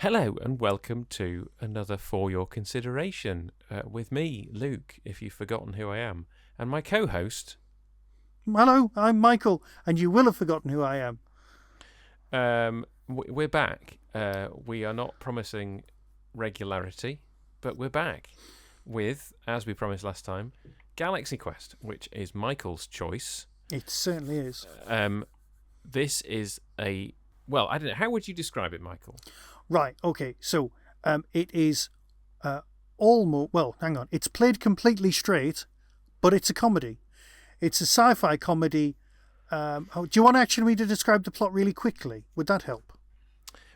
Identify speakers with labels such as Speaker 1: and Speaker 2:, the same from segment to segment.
Speaker 1: Hello and welcome to another For Your Consideration with me, Luke, if you've forgotten who I am, and my co-host.
Speaker 2: Hello, I'm Michael, and you will have forgotten who I am.
Speaker 1: We're back. We are not promising regularity, but we're back with, as we promised last time, Galaxy Quest, which is Michael's choice.
Speaker 2: It certainly is.
Speaker 1: This is a... Well, I don't know. How would you describe it, Michael?
Speaker 2: Right, okay, so it is almost... Well, hang on. It's played completely straight, but it's a comedy. It's a sci-fi comedy. Do you want actually me to describe the plot really quickly? Would that help?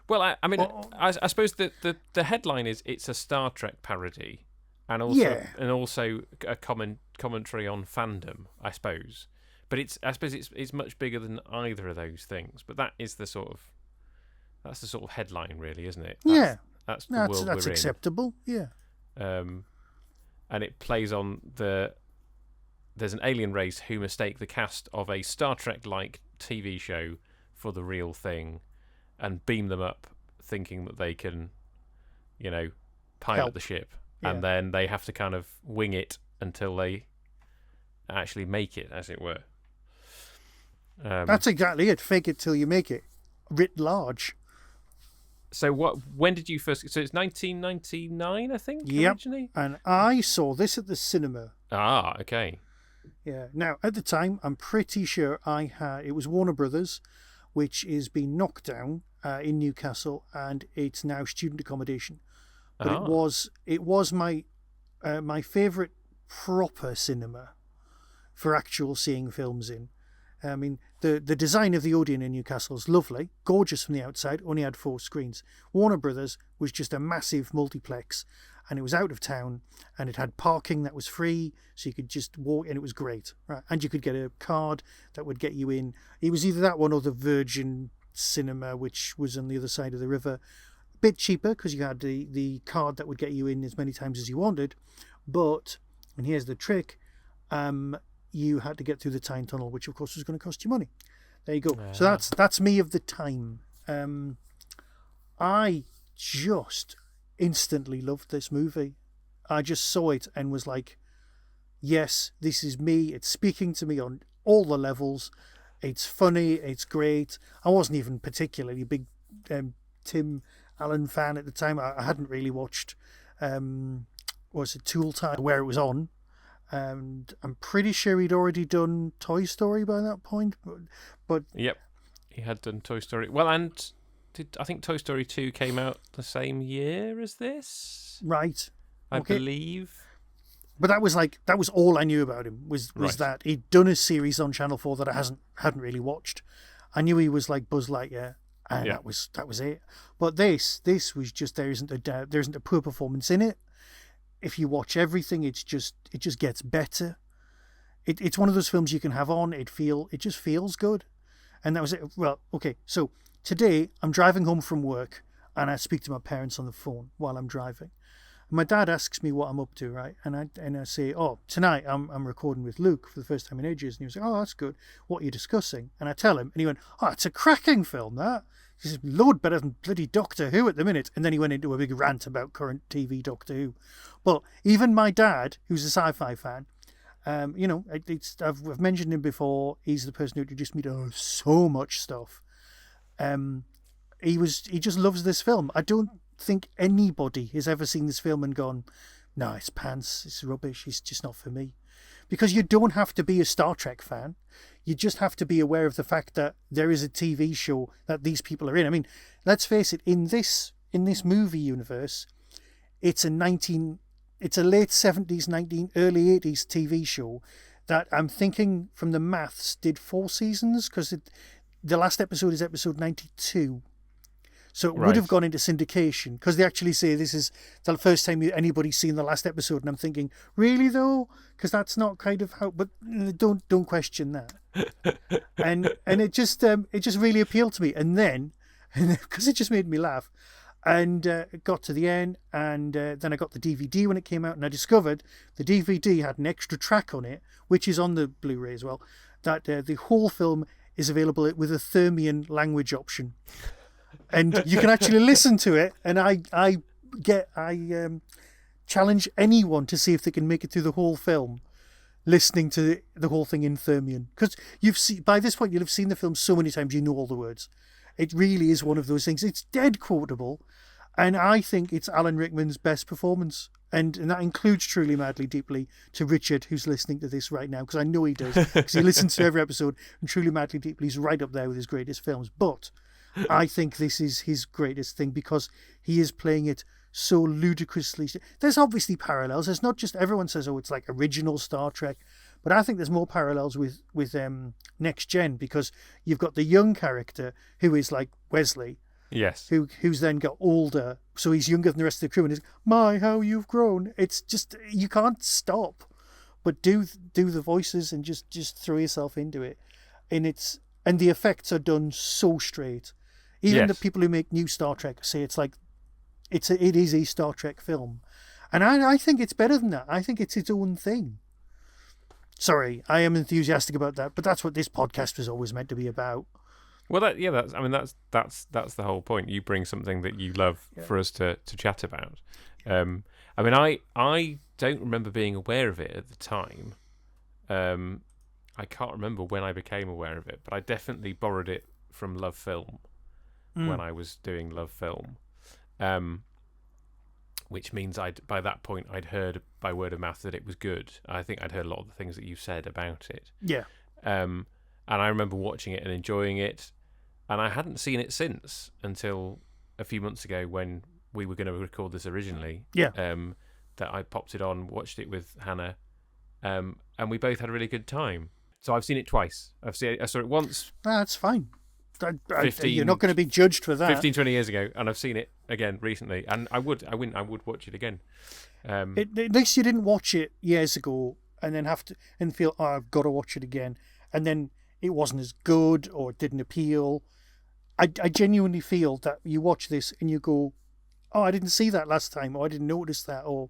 Speaker 1: Well, I suppose the headline is it's a Star Trek parody, and also a commentary on fandom, I suppose. But I suppose it's much bigger than either of those things. But that's the sort of headline, really, isn't it? That's the world
Speaker 2: that's
Speaker 1: we're
Speaker 2: acceptable.
Speaker 1: in.
Speaker 2: Yeah.
Speaker 1: And it plays on there's an alien race who mistake the cast of a Star Trek-like TV show for the real thing, and beam them up, thinking that they can, pilot the ship, and then they have to kind of wing it until they actually make it, as it were.
Speaker 2: That's exactly it. Fake it till you make it. Writ large.
Speaker 1: So when did you first... So it's 1999, I think, originally?
Speaker 2: And I saw this at the cinema.
Speaker 1: Ah, okay.
Speaker 2: Yeah. Now, at the time, I'm pretty sure it was Warner Brothers, which is being knocked down in Newcastle, and it's now student accommodation. But it was my favourite proper cinema for actual seeing films in. I mean, the design of the Odeon in Newcastle is lovely, gorgeous from the outside, only had 4 screens. Warner Brothers was just a massive multiplex, and it was out of town, and it had parking that was free, so you could just walk, and it was great. Right? And you could get a card that would get you in. It was either that one or the Virgin Cinema, which was on the other side of the river. A bit cheaper, because you had the card that would get you in as many times as you wanted. But, and here's the trick, you had to get through the Tyne Tunnel, which of course was going to cost you money. There you go. So that's me of the time. I just instantly loved this movie. I just saw it and was like, yes, this is me. It's speaking to me on all the levels. It's funny. It's great. I wasn't even particularly a big Tim Allen fan at the time. I hadn't really watched Tool Time, where it was on. And I'm pretty sure he'd already done Toy Story by that point. But
Speaker 1: yep, he had done Toy Story. Well, and I think Toy Story 2 came out the same year as this?
Speaker 2: Right.
Speaker 1: I believe.
Speaker 2: But that was all I knew about him, was right. That he'd done a series on Channel 4 that I hadn't really watched. I knew he was like Buzz Lightyear, and that was it. But this was just, there isn't a poor performance in it. If you watch everything, it just gets better. It's one of those films you can have on. It just feels good, and that was it. Well, okay. So today I'm driving home from work, and I speak to my parents on the phone while I'm driving. And my dad asks me what I'm up to, right? And I say, oh, tonight I'm recording with Luke for the first time in ages. And he was like, oh, that's good. What are you discussing? And I tell him, and he went, oh, it's a cracking film, that. He says, Lord, better than bloody Doctor Who at the minute. And then he went into a big rant about current TV Doctor Who. But even my dad, who's a sci-fi fan, I've mentioned him before. He's the person who introduced me to so much stuff. He just loves this film. I don't think anybody has ever seen this film and gone, no, it's pants, it's rubbish, it's just not for me. Because you don't have to be a Star Trek fan. You just have to be aware of the fact that there is a TV show that these people are in. I mean, let's face it, in this movie universe, it's a late 70s, early 80s TV show that I'm thinking from the maths did 4 seasons, because the last episode is episode 92. So it would have gone into syndication, because they actually say this is the first time anybody's seen the last episode, and I'm thinking, really though? Because that's not kind of how. But don't question that. and it just really appealed to me, and then because it just made me laugh, and it got to the end, and then I got the DVD when it came out, and I discovered the DVD had an extra track on it, which is on the Blu-ray as well. That the whole film is available with a Thermian language option. and you can actually listen to it. And I challenge anyone to see if they can make it through the whole film, listening to the whole thing in Thermian, because by this point you'll have seen the film so many times you know all the words. It really is one of those things. It's dead quotable, and I think it's Alan Rickman's best performance. And that includes Truly Madly Deeply to Richard, who's listening to this right now, because I know he does, because he listens to every episode, and Truly Madly Deeply is right up there with his greatest films. But I think this is his greatest thing, because he is playing it so ludicrously. There's obviously parallels. It's not just, everyone says, oh, it's like original Star Trek, but I think there's more parallels with Next Gen, because you've got the young character who is like Wesley,
Speaker 1: yes,
Speaker 2: who's then got older, so he's younger than the rest of the crew, and is, my, how you've grown. It's just, you can't stop but do the voices and just throw yourself into it. And the effects are done so straight. Even the people who make new Star Trek say it's like it is a Star Trek film, and I think it's better than that. I think it's its own thing. Sorry, I am enthusiastic about that, but that's what this podcast was always meant to be about.
Speaker 1: Well, that's the whole point. You bring something that you love for us to chat about. I don't remember being aware of it at the time. I can't remember when I became aware of it, but I definitely borrowed it from Love Film when I was doing Love Film, which means by that point I'd heard by word of mouth that it was good. I think I'd heard a lot of the things that you said about it.
Speaker 2: Yeah.
Speaker 1: And I remember watching it and enjoying it. And I hadn't seen it since until a few months ago when we were going to record this originally.
Speaker 2: Yeah.
Speaker 1: That I popped it on, watched it with Hannah, and we both had a really good time. So I've seen it twice. I saw it once.
Speaker 2: That's fine. You're not going to be judged for that.
Speaker 1: 15, 20 years ago, and I've seen it again recently, and I would watch it again.
Speaker 2: At least you didn't watch it years ago and then feel, oh, I've got to watch it again, and then it wasn't as good or it didn't appeal. I genuinely feel that you watch this and you go, oh, I didn't see that last time, or I didn't notice that, or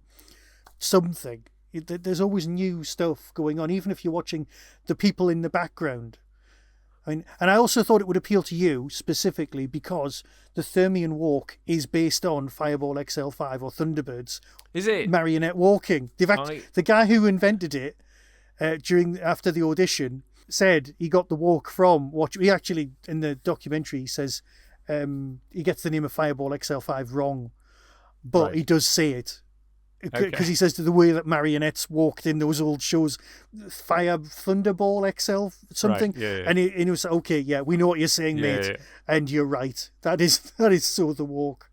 Speaker 2: something. There's always new stuff going on, even if you're watching the people in the background. I mean, and I also thought it would appeal to you specifically because the Thermian walk is based on Fireball XL5 or Thunderbirds.
Speaker 1: Is it?
Speaker 2: Marionette walking. The guy who invented it after the audition said he got the walk from what he actually, in the documentary, he says he gets the name of Fireball XL5 wrong, but he does say it. Because he says the way that marionettes walked in those old shows, Thunderball XL something,
Speaker 1: right, yeah.
Speaker 2: And he was okay. Yeah, we know what you're saying, mate,
Speaker 1: yeah.
Speaker 2: And you're right. That is so the walk.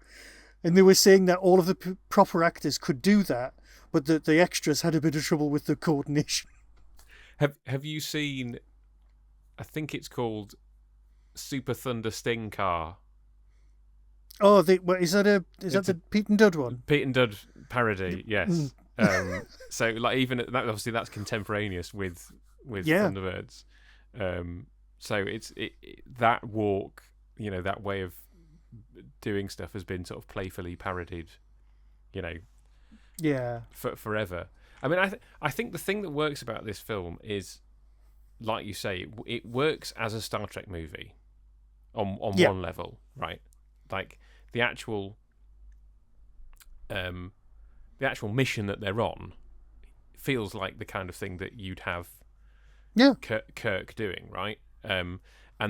Speaker 2: And they were saying that all of the proper actors could do that, but the extras had a bit of trouble with the coordination.
Speaker 1: Have you seen? I think it's called Super Thunder Sting Car.
Speaker 2: Oh, is that the Pete and Dud one?
Speaker 1: Pete and Dud parody, yes. So like even that, obviously that's contemporaneous with Thunderbirds. So it's that walk, that way of doing stuff has been sort of playfully parodied, forever. I mean, I think the thing that works about this film is, like you say, it works as a Star Trek movie on one level, right? Like the actual mission that they're on feels like the kind of thing that you'd have Kirk doing, right? And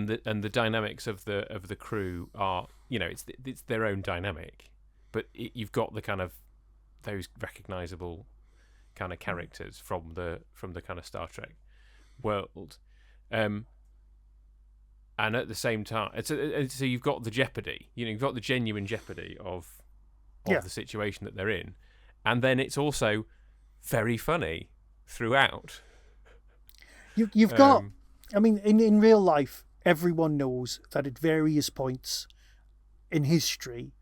Speaker 1: the dynamics of the crew are, it's their own dynamic, but you've got the kind of those recognizable kind of characters from the kind of Star Trek world, and at the same time, so you've got the jeopardy, you've got the genuine jeopardy of the situation that they're in, and then it's also very funny throughout.
Speaker 2: You've got, I mean, in real life, everyone knows that at various points in history,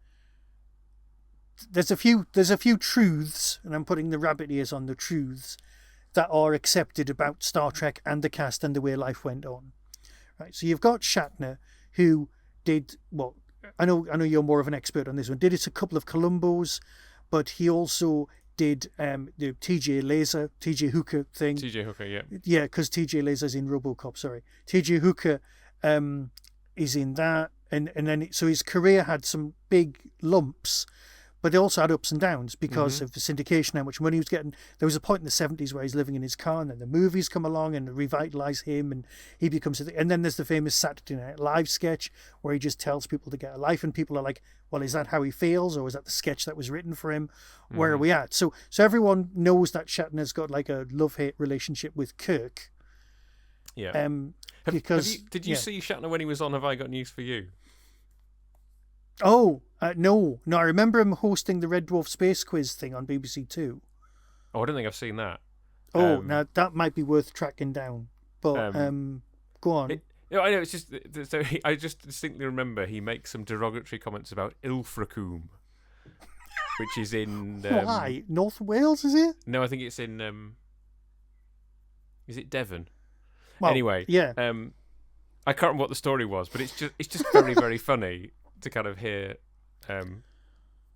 Speaker 2: there's a few truths, and I'm putting the rabbit ears on the truths that are accepted about Star Trek and the cast and the way life went on. Right, so you've got Shatner, who did, well, I know you're more of an expert on this one, did it a couple of Columbos, but he also did the TJ Hooker thing.
Speaker 1: TJ Hooker, yeah.
Speaker 2: Yeah, because TJ Laser's in RoboCop, sorry. TJ Hooker is in that. and then so his career had some big lumps, but they also had ups and downs because of the syndication, how much money he was getting. There was a point in the 70s where he's living in his car, and then the movies come along and revitalise him, and he becomes and then there's the famous Saturday Night Live sketch where he just tells people to get a life, and people are like, well, is that how he feels, or is that the sketch that was written for him? Where are we at? So everyone knows that Shatner's got like a love-hate relationship with Kirk.
Speaker 1: Yeah. Did you see Shatner when he was on Have I Got News for You?
Speaker 2: Oh, no. I remember him hosting the Red Dwarf Space Quiz thing on BBC Two.
Speaker 1: Oh, I don't think I've seen that.
Speaker 2: Oh, now that might be worth tracking down. But go on.
Speaker 1: I know, it's just... So I just distinctly remember he makes some derogatory comments about Ilfracombe, which is in...
Speaker 2: Why? North Wales, is it?
Speaker 1: No, I think it's in... is it Devon?
Speaker 2: Well,
Speaker 1: anyway,
Speaker 2: yeah.
Speaker 1: I can't remember what the story was, but it's just very, very funny to kind of hear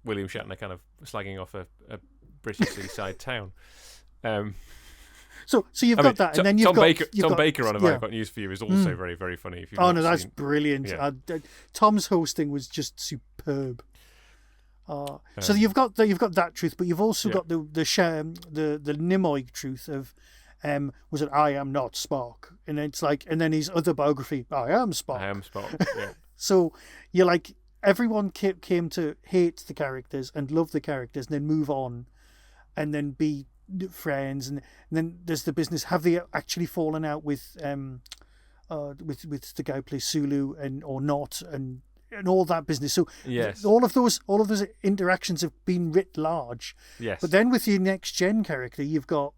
Speaker 1: William Shatner kind of slagging off a British seaside town.
Speaker 2: So you've got that, and then you've got
Speaker 1: Tom Baker on Have I Got News for You is also very, very funny. If you've
Speaker 2: that's brilliant. Yeah. Tom's hosting was just superb. So you've got that truth, but you've also got the Nimoy truth of was it I am not Spock, and it's like, and then his other biography, I am Spock. Yeah. So you're like, everyone came to hate the characters and love the characters, and then move on, and then be friends, and then there's the business. Have they actually fallen out with the guy who plays Sulu or not, and all that business? So
Speaker 1: yes,
Speaker 2: all of those interactions have been writ large.
Speaker 1: Yes,
Speaker 2: but then with your next gen character, you've got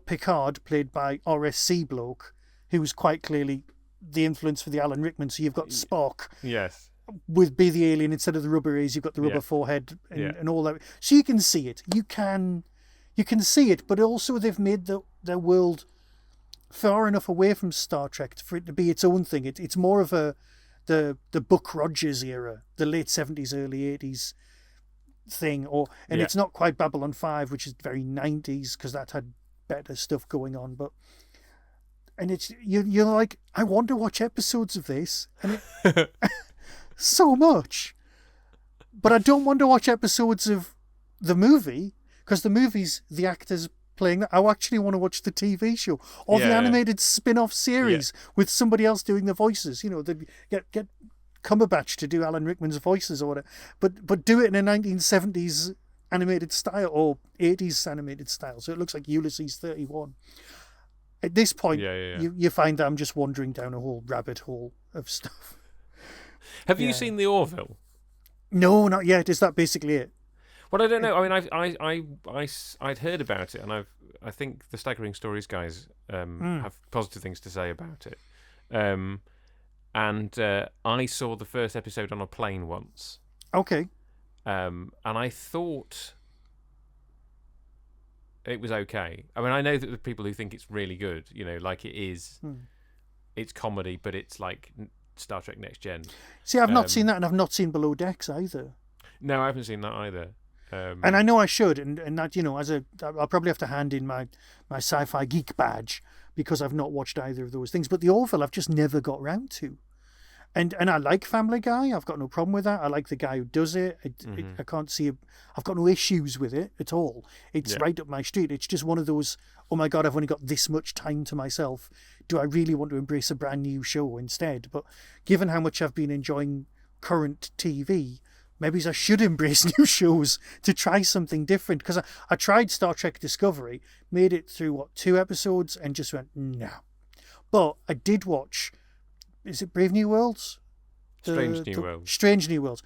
Speaker 2: Picard, played by RSC bloke, who's quite clearly the influence for the Alan Rickman. So you've got Spock.
Speaker 1: Yes.
Speaker 2: With Be the Alien instead of the rubber ears, you've got the rubber forehead and all that. So you can see it. You can see it, but also they've made their world far enough away from Star Trek for it to be its own thing. It's more of the Buck Rogers era, the late 70s, early 80s thing, it's not quite Babylon 5, which is very 90s because that had better stuff going on, and it's you're like, I want to watch episodes of this, and so much, but I don't want to watch episodes of the movie because the movie's the actors playing that. I actually want to watch the TV show or the animated spin-off series with somebody else doing the voices. They get Cumberbatch to do Alan Rickman's voices or whatever, but do it in a 1970s animated style or 80s animated style, so it looks like Ulysses 31. At this point, you find that I'm just wandering down a whole rabbit hole of stuff.
Speaker 1: Have you seen The Orville?
Speaker 2: No, not yet. Is that basically it?
Speaker 1: Well, I don't know. I mean, I'd heard about it, and I think the Staggering Stories guys have positive things to say about it. And I saw the first episode on a plane once.
Speaker 2: Okay.
Speaker 1: And I thought it was okay. I mean, I know that the people who think it's really good, like it is, it's comedy, but it's like Star Trek Next Gen.
Speaker 2: See, I've not seen that, and I've not seen Below Decks either.
Speaker 1: No, I haven't seen that either.
Speaker 2: And I know I should, and that, I'll probably have to hand in my sci-fi geek badge because I've not watched either of those things. But The Orville, I've just never got round to. And I like Family Guy. I've got no problem with that. I like the guy who does it. I can't see... I've got no issues with it at all. It's right up my street. It's just one of those, oh my God, I've only got this much time to myself. Do I really want to embrace a brand new show instead? But given how much I've been enjoying current TV, maybe I should embrace new shows to try something different. Because I tried Star Trek Discovery, made it through, 2 episodes, and just went, no. But I did watch... Is it Brave New Worlds?
Speaker 1: Strange New Worlds.
Speaker 2: Strange New Worlds.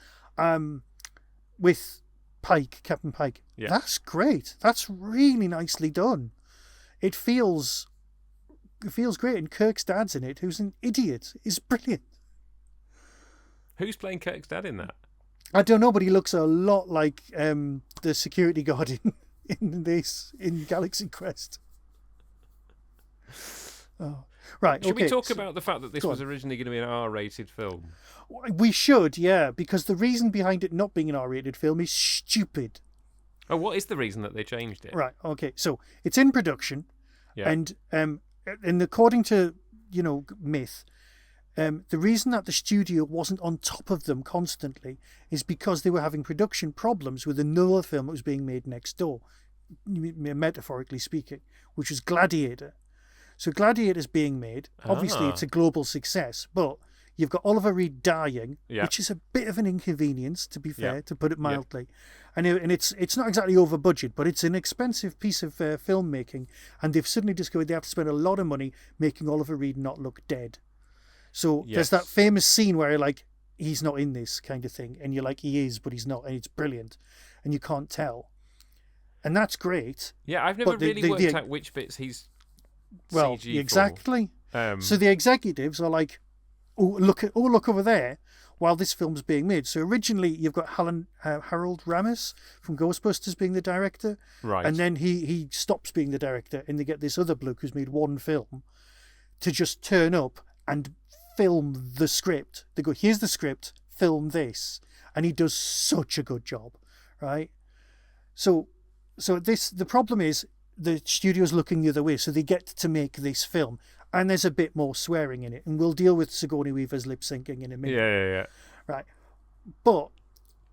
Speaker 2: With Pike, Captain Pike.
Speaker 1: Yeah.
Speaker 2: That's great. That's really nicely done. It feels great. And Kirk's dad's in it, who's an idiot. He's brilliant.
Speaker 1: Who's playing Kirk's dad in that?
Speaker 2: I don't know, but he looks a lot like the security guard in Galaxy Quest. Oh. Right.
Speaker 1: Should we talk about the fact that this was originally going to be an R-rated film?
Speaker 2: We should, yeah, because the reason behind it not being an R-rated film is stupid.
Speaker 1: Oh, what is the reason that they changed it?
Speaker 2: Right. Okay. So it's in production, and according to myth, The reason that the studio wasn't on top of them constantly is because they were having production problems with another film that was being made next door, metaphorically speaking, which was Gladiator. So Gladiator's being made. Obviously, it's a global success, but you've got Oliver Reed dying, which is a bit of an inconvenience, to be fair, to put it mildly. And it's not exactly over budget, but it's an expensive piece of filmmaking, and they've suddenly discovered they have to spend a lot of money making Oliver Reed not look dead. So there's that famous scene where you're like, he's not in this kind of thing, and you're like, he is, but he's not, and it's brilliant, and you can't tell. And that's great.
Speaker 1: Yeah, I've never really worked out which bits he's CG
Speaker 2: exactly.
Speaker 1: for.
Speaker 2: So the executives are like, look over there, while this film's being made. So originally you've got Harold Ramis from Ghostbusters being the director,
Speaker 1: right?
Speaker 2: And then he stops being the director, and they get this other bloke who's made one film to just turn up and film the script. They go, here's the script, film this, and he does such a good job, right? So the problem is the studio's looking the other way, so they get to make this film, and there's a bit more swearing in it, and we'll deal with Sigourney Weaver's lip syncing in a minute.
Speaker 1: Yeah.
Speaker 2: Right, but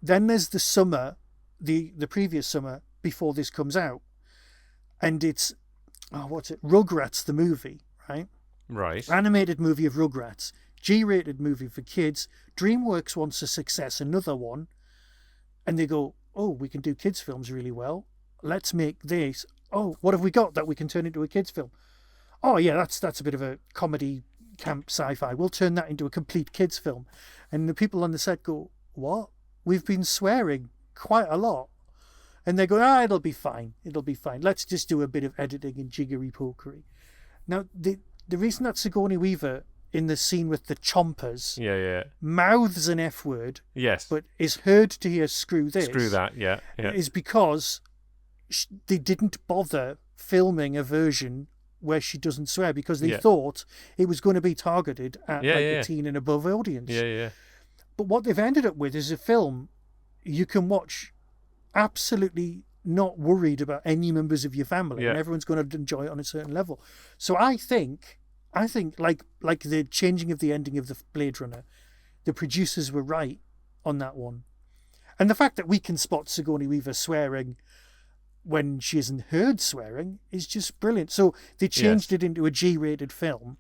Speaker 2: then there's the summer, the previous summer before this comes out, and it's Rugrats the movie, right?
Speaker 1: Right.
Speaker 2: Animated movie of Rugrats, G-rated movie for kids. DreamWorks wants a success, another one, and they go, oh, we can do kids films really well. Let's make this. Oh, what have we got that we can turn into a kids film? Oh yeah, that's a bit of a comedy camp sci-fi. We'll turn that into a complete kids film. And the people on the set go, what? We've been swearing quite a lot. And they go, it'll be fine. Let's just do a bit of editing and jiggery-pokery. Now, the reason that Sigourney Weaver in the scene with the chompers mouths an F word,
Speaker 1: yes,
Speaker 2: but is heard to hear screw this,
Speaker 1: screw that,
Speaker 2: is because they didn't bother filming a version where she doesn't swear because they thought it was going to be targeted at a teen and above audience.
Speaker 1: Yeah.
Speaker 2: But what they've ended up with is a film you can watch absolutely not worried about any members of your family, and everyone's going to enjoy it on a certain level. So I think like the changing of the ending of the Blade Runner, the producers were right on that one. And the fact that we can spot Sigourney Weaver swearing when she isn't heard swearing is just brilliant. So they changed it into a G-rated film,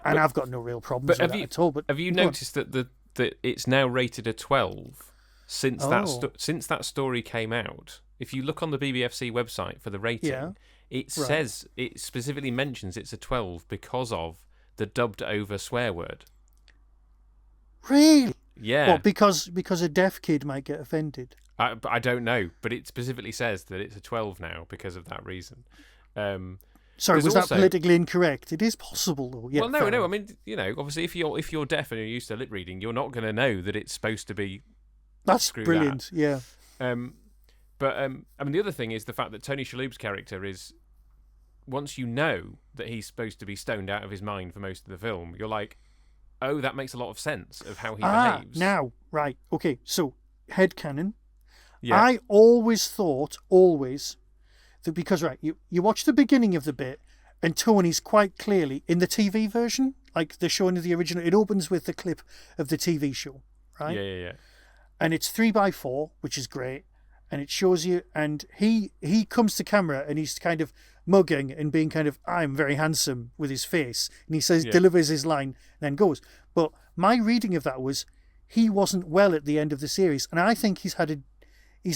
Speaker 2: and I've got no real problems with that at all. But
Speaker 1: have you noticed that it's now rated a 12 since that story came out? If you look on the BBFC website for the rating, it says, it specifically mentions it's a 12 because of the dubbed over swear word.
Speaker 2: Really?
Speaker 1: Yeah.
Speaker 2: Well, because a deaf kid might get offended.
Speaker 1: I don't know, but it specifically says that it's a 12 now because of that reason.
Speaker 2: Sorry, was that politically incorrect? It is possible, though. Yeah,
Speaker 1: well, no. I mean, obviously, if you're deaf and you're used to lip reading, you're not going to know that it's supposed to be.
Speaker 2: That's brilliant.
Speaker 1: That.
Speaker 2: Yeah.
Speaker 1: But I mean, the other thing is the fact that Tony Shalhoub's character is, once you know that he's supposed to be stoned out of his mind for most of the film, you're like, oh, that makes a lot of sense of how he behaves.
Speaker 2: Now, right, okay, so headcanon.
Speaker 1: Yeah.
Speaker 2: I always thought, that because, right, you watch the beginning of the bit, and Tony's quite clearly, in the TV version, like the showing of the original, it opens with the clip of the TV show, right?
Speaker 1: Yeah.
Speaker 2: And it's 3x4, which is great. And it shows you, and he comes to camera and he's kind of mugging and being kind of, I'm very handsome with his face. And he says, delivers his line, and then goes. But my reading of that was, he wasn't well at the end of the series. And I think he's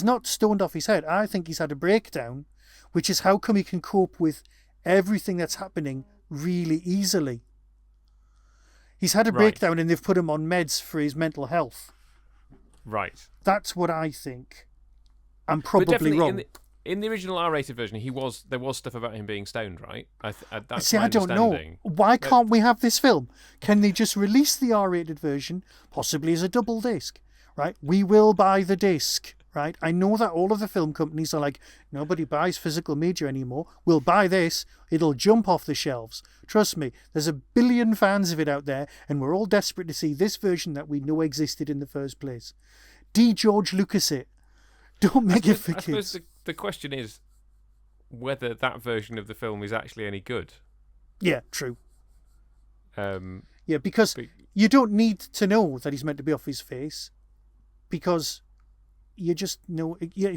Speaker 2: not stoned off his head. I think he's had a breakdown, which is how come he can cope with everything that's happening really easily. He's had a breakdown and they've put him on meds for his mental health.
Speaker 1: Right.
Speaker 2: That's what I think. I'm probably wrong.
Speaker 1: In the original R-rated version, there was stuff about him being stoned, right? That's
Speaker 2: I don't know. Why can't we have this film? Can they just release the R-rated version, possibly as a double disc, right? We will buy the disc, right? I know that all of the film companies are like, nobody buys physical media anymore. We'll buy this. It'll jump off the shelves. Trust me, there's a billion fans of it out there, and we're all desperate to see this version that we know existed in the first place. George Lucas it. Don't make it for kids.
Speaker 1: I suppose the question is whether that version of the film is actually any good.
Speaker 2: Yeah, true.
Speaker 1: Yeah,
Speaker 2: because you don't need to know that he's meant to be off his face, because you just know. Yeah,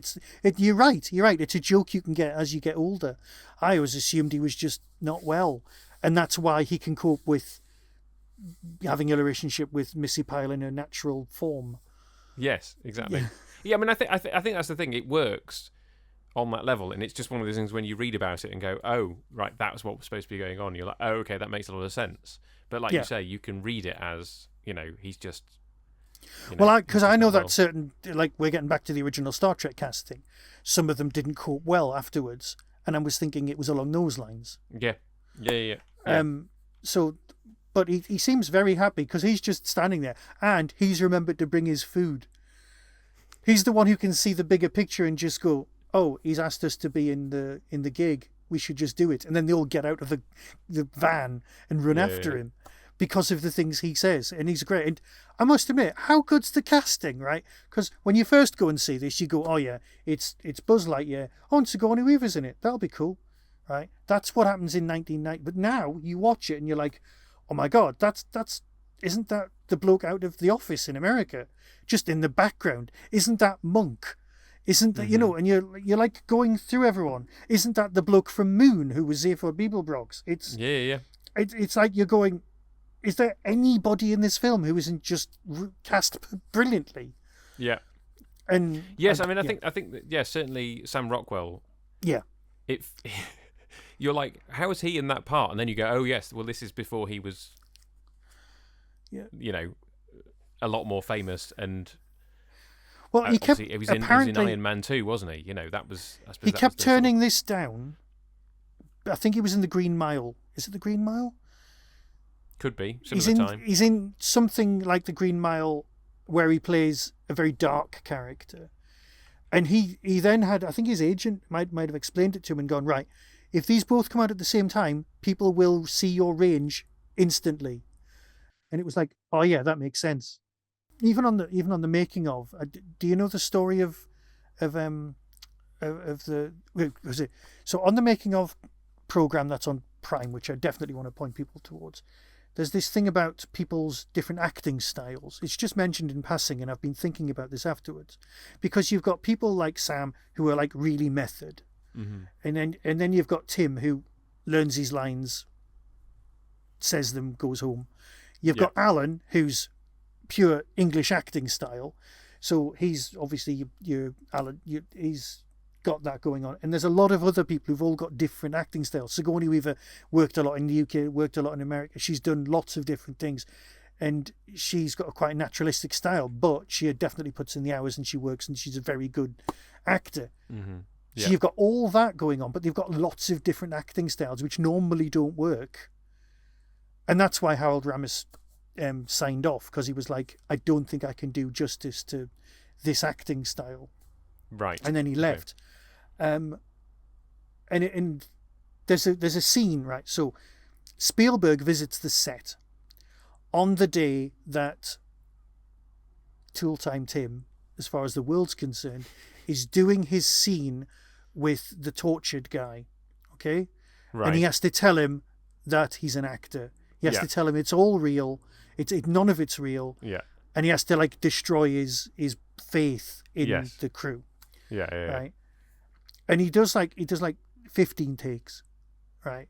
Speaker 2: you're right. You're right. It's a joke you can get as you get older. I always assumed he was just not well, and that's why he can cope with having a relationship with Missy Pyle in her natural form.
Speaker 1: Yes, exactly. Yeah, I mean, I think that's the thing. It works on that level, and it's just one of those things when you read about it and go, "Oh, right, that's what was supposed to be going on." You're like, "Oh, okay, that makes a lot of sense." But like you say, you can read it as, he's just.
Speaker 2: Well, because I know that certain, like, we're getting back to the original Star Trek casting, some of them didn't cope well afterwards, and I was thinking it was along those lines.
Speaker 1: Yeah.
Speaker 2: So, but he seems very happy because he's just standing there, and he's remembered to bring his food. He's the one who can see the bigger picture and just go, "Oh, he's asked us to be in the gig. We should just do it." And then they all get out of the van and run after him because of the things he says. And he's great. And I must admit, how good's the casting, right? Because when you first go and see this, you go, "Oh yeah, it's Buzz Lightyear. Oh, and Sigourney Weaver's in it. That'll be cool," right? That's what happens in 1990. But now you watch it and you're like, "Oh my God, isn't that the bloke out of The Office in America? Just in the background. Isn't that Monk? Isn't that, and you're like going through everyone. Isn't that the bloke from Moon who was Zaphod Beeblebrox?" It's It's like you're going, is there anybody in this film who isn't just cast brilliantly?
Speaker 1: Yeah.
Speaker 2: And
Speaker 1: yes, I think that, certainly Sam Rockwell.
Speaker 2: Yeah.
Speaker 1: You're like, how is he in that part? And then you go, oh yes, well this is before he was. Yeah. A lot more famous and.
Speaker 2: Well, he
Speaker 1: was in Iron Man 2, wasn't he? That was. I suppose
Speaker 2: he kept turning this down. I think he was in The Green Mile. Is it The Green Mile?
Speaker 1: Could be. Time.
Speaker 2: He's in something like The Green Mile, where he plays a very dark character, and he then had, I think his agent might have explained it to him and gone, right, if these both come out at the same time, people will see your range instantly, and it was like, oh yeah, that makes sense. Even on the making of, do you know the story of the, was it, so on the making of program that's on Prime, which I definitely want to point people towards, there's this thing about people's different acting styles. It's just mentioned in passing, and I've been thinking about this afterwards, because you've got people like Sam who are like really method, and then you've got Tim who learns his lines, says them, goes home. You've got Alan who's pure English acting style, so he's obviously he's got that going on. And there's a lot of other people who've all got different acting styles. Sigourney Weaver worked a lot in the UK, worked a lot in America. She's done lots of different things, and she's got a quite naturalistic style, but she definitely puts in the hours and she works, and she's a very good actor. So you've got all that going on, but they've got lots of different acting styles which normally don't work. And that's why Harold Ramis signed off, because he was like, I don't think I can do justice to this acting style.
Speaker 1: Right.
Speaker 2: And then he left. And there's a scene, right? So Spielberg visits the set on the day that Tool Time Tim, as far as the world's concerned, is doing his scene with the tortured guy. Okay? Right. And he has to tell him that he's an actor. He has to tell him it's all real. None of it's real. Yeah. And he has to like destroy his faith in the crew.
Speaker 1: Yeah.
Speaker 2: Right. And he does like 15 takes, right?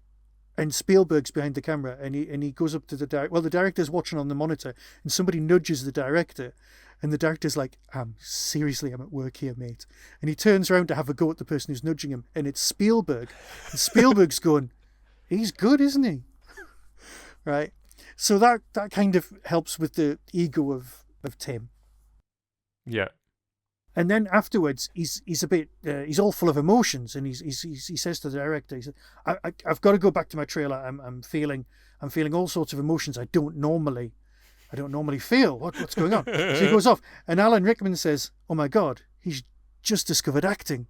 Speaker 2: And Spielberg's behind the camera, and he goes up to the director. Well, the director's watching on the monitor, and somebody nudges the director, and the director's like, seriously, I'm at work here, mate. And he turns around to have a go at the person who's nudging him, and it's Spielberg. And Spielberg's going, he's good, isn't he? Right? So that kind of helps with the ego of Tim.
Speaker 1: Yeah.
Speaker 2: And then afterwards, he's a bit he's all full of emotions, and he says to the director, he said, I've got to go back to my trailer. I'm feeling all sorts of emotions I don't normally feel. What's going on? So he goes off, and Alan Rickman says, "Oh my God, he's just discovered acting."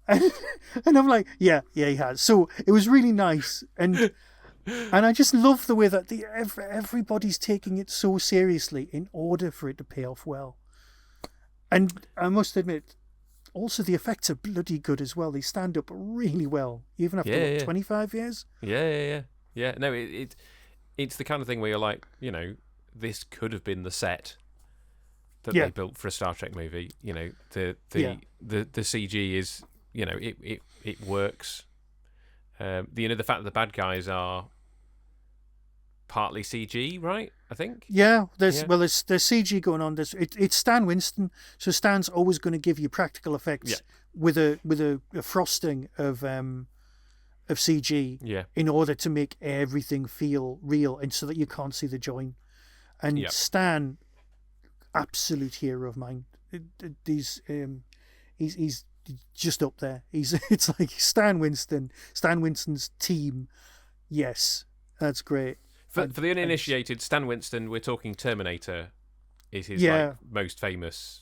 Speaker 2: and I'm like, yeah, he has. So it was really nice, and I just love the way that everybody's taking it so seriously in order for it to pay off well. And I must admit, also the effects are bloody good as well. They stand up really well, even after 25 years.
Speaker 1: Yeah. No, it's the kind of thing where you're like, this could have been the set that
Speaker 2: Yeah.
Speaker 1: they built for a Star Trek movie. The CG is, it works. The fact that the bad guys are partly CG, right? I think.
Speaker 2: Yeah, there's CG going on. It's Stan Winston, so Stan's always going to give you practical effects with a frosting of CG in order to make everything feel real, and so that you can't see the join. And Stan, absolute hero of mine. He's just up there. It's like Stan Winston's team. Yes, that's great.
Speaker 1: For the uninitiated, Stan Winston, we're talking Terminator, is his most famous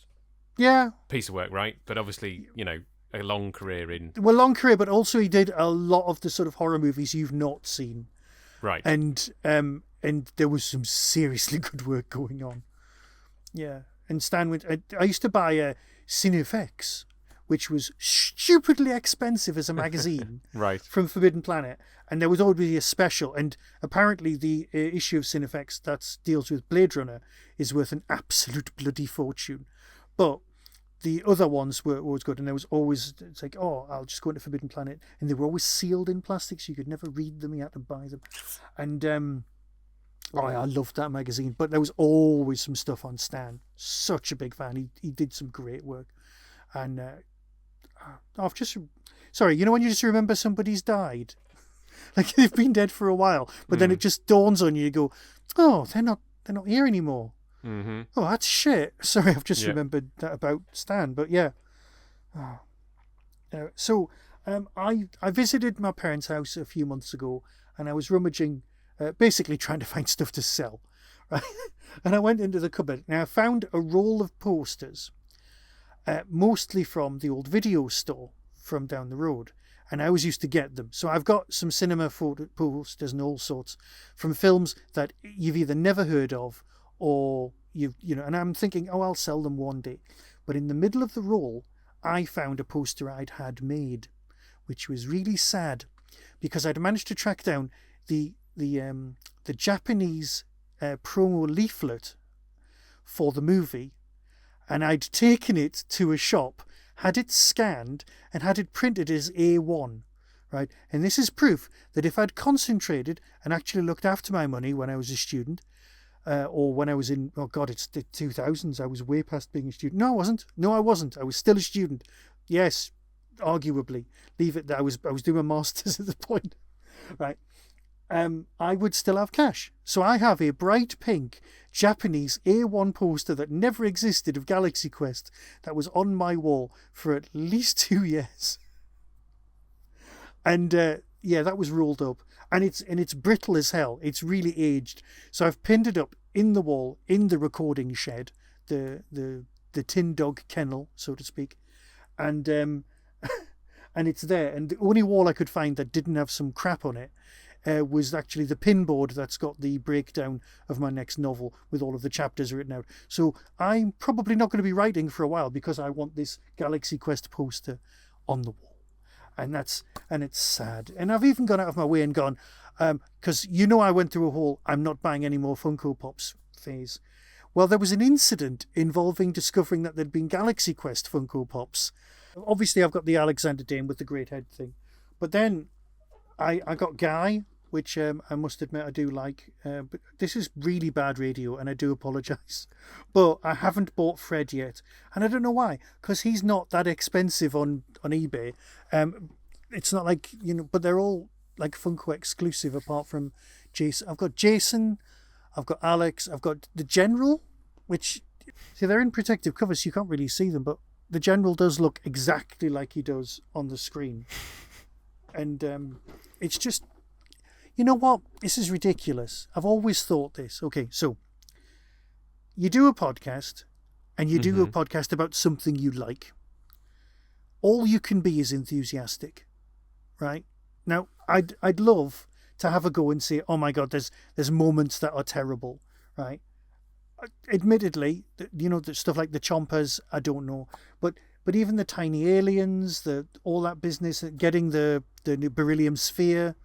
Speaker 1: piece of work, right? But obviously, a long career in...
Speaker 2: Well, long career, but also he did a lot of the sort of horror movies you've not seen.
Speaker 1: Right.
Speaker 2: And there was some seriously good work going on. Yeah. And Stan Winston... I used to buy a Cinefex, which was stupidly expensive as a magazine
Speaker 1: right.
Speaker 2: from Forbidden Planet. And there was always a special. And apparently the issue of Cinefex that deals with Blade Runner is worth an absolute bloody fortune. But the other ones were always good. And there was always, it's like, I'll just go into Forbidden Planet. And they were always sealed in plastic, so you could never read them. You had to buy them. And I loved that magazine. But there was always some stuff on Stan. Such a big fan. He did some great work. And I've just... Sorry, when you just remember somebody's died? Like they've been dead for a while, but then it just dawns on you. You go, "Oh, they're not here anymore."
Speaker 1: Mm-hmm.
Speaker 2: Oh, that's shit. Sorry, I've just remembered that about Stan. But yeah. So I visited my parents' house a few months ago, and I was rummaging, basically trying to find stuff to sell. Right? And I went into the cupboard. Now I found a roll of posters, mostly from the old video store from down the road. And I always used to get them. So I've got some cinema posters and all sorts from films that you've either never heard of or and I'm thinking, I'll sell them one day. But in the middle of the roll, I found a poster I'd had made, which was really sad because I'd managed to track down the Japanese promo leaflet for the movie, and I'd taken it to a shop, had it scanned, and had it printed as A1, right? And this is proof that if I'd concentrated and actually looked after my money when I was a student, or when I was in, it's the 2000s, I was way past being a student. No, I wasn't. I was still a student. Yes, arguably. Leave it that I was doing my master's at the point, right? I would still have cash. So I have a bright pink Japanese A1 poster that never existed of Galaxy Quest that was on my wall for at least 2 years. And that was rolled up. And it's brittle as hell. It's really aged. So I've pinned it up in the wall, in the recording shed, the tin dog kennel, so to speak. And and it's there. And the only wall I could find that didn't have some crap on it was actually the pinboard that's got the breakdown of my next novel with all of the chapters written out. So I'm probably not going to be writing for a while because I want this Galaxy Quest poster on the wall. And it's sad. And I've even gone out of my way and gone, because I went through a whole I'm not buying any more Funko Pops phase. Well, there was an incident involving discovering that there'd been Galaxy Quest Funko Pops. Obviously, I've got the Alexander Dane with the great head thing. But then I got Guy, which I must admit I do like. But this is really bad radio, and I do apologise. But I haven't bought Fred yet. And I don't know why, because he's not that expensive on eBay. It's not like, but they're all like Funko exclusive apart from Jason. I've got Jason, I've got Alex, I've got the General, which, see, they're in protective covers, so you can't really see them, but the General does look exactly like he does on the screen. And it's just, you know what? This is ridiculous. I've always thought this. Okay, so you do a podcast, and you do a podcast about something you like. All you can be is enthusiastic, right? Now, I'd love to have a go and say, oh my God, there's moments that are terrible, right? Admittedly, the stuff like the Chompers, I don't know, but even the tiny aliens, all that business, getting the new beryllium sphere,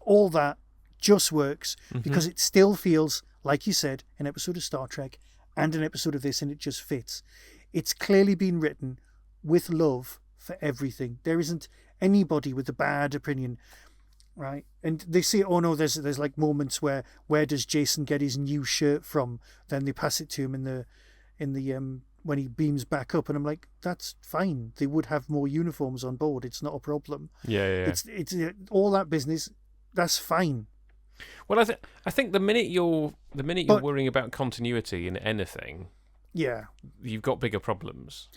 Speaker 2: all that just works because it still feels, like you said, an episode of Star Trek and an episode of this, and it just fits. It's clearly been written with love for everything. There isn't anybody with a bad opinion, right? And they say, oh no, there's like moments where does Jason get his new shirt from? Then they pass it to him in the when he beams back up, and I'm like, that's fine. They would have more uniforms on board. It's not a problem.
Speaker 1: Yeah.
Speaker 2: It's all that business. That's fine.
Speaker 1: Well, I think the minute you're worrying about continuity in anything, you've got bigger problems.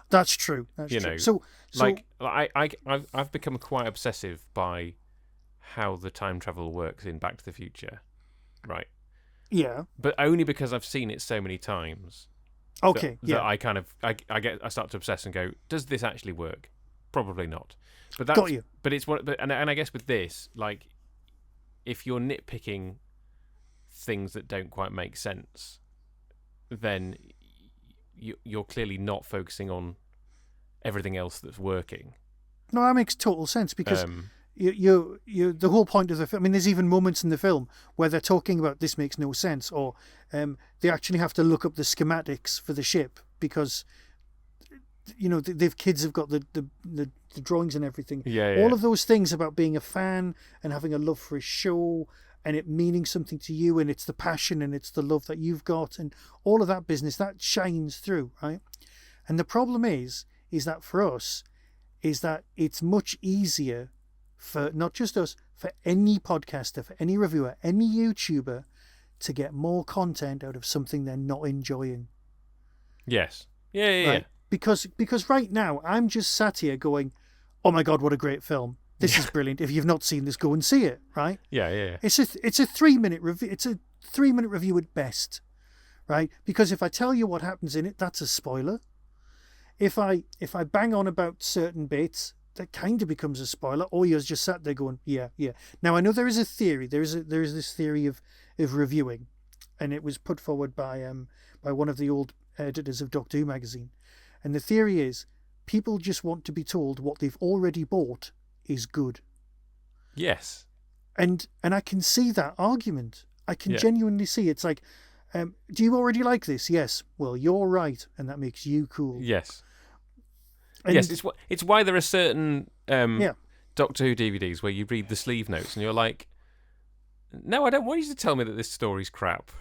Speaker 2: That's true. That's true. So
Speaker 1: like I've become quite obsessive by how the time travel works in Back to the Future, right?
Speaker 2: Yeah.
Speaker 1: But only because I've seen it so many times.
Speaker 2: Okay.
Speaker 1: That I start to obsess and go, does this actually work? Probably not. But
Speaker 2: got you.
Speaker 1: But it's what. And I guess with this, like, if you're nitpicking things that don't quite make sense, then you're clearly not focusing on everything else that's working.
Speaker 2: No, that makes total sense because you the whole point of the film. I mean, there's even moments in the film where they're talking about this makes no sense, or they actually have to look up the schematics for the ship because kids have got the drawings and everything. All of those things about being a fan and having a love for a show and it meaning something to you, and it's the passion and it's the love that you've got and all of that business that shines through, right? And the problem is that for us is that it's much easier for not just us, for any podcaster, for any reviewer, any YouTuber to get more content out of something they're not enjoying.
Speaker 1: Yes. Yeah.
Speaker 2: Because right now I'm just sat here going, oh my God, what a great film. This is brilliant. If you've not seen this, go and see it, right?
Speaker 1: Yeah.
Speaker 2: It's a 3-minute review. It's a 3-minute review at best, right? Because if I tell you what happens in it, that's a spoiler. If I bang on about certain bits, that kind of becomes a spoiler, or you're just sat there going, yeah. Now I know there is a theory. There is this theory of reviewing, and it was put forward by one of the old editors of Doctor Who magazine, and the theory is people just want to be told what they've already bought is good.
Speaker 1: Yes.
Speaker 2: And I can see that argument. I can genuinely see it's like, do you already like this? Yes. Well, you're right, and that makes you cool.
Speaker 1: Yes.
Speaker 2: And
Speaker 1: yes, it's why there are certain Doctor Who DVDs where you read the sleeve notes and you're like, no, I don't want you to tell me that this story's crap.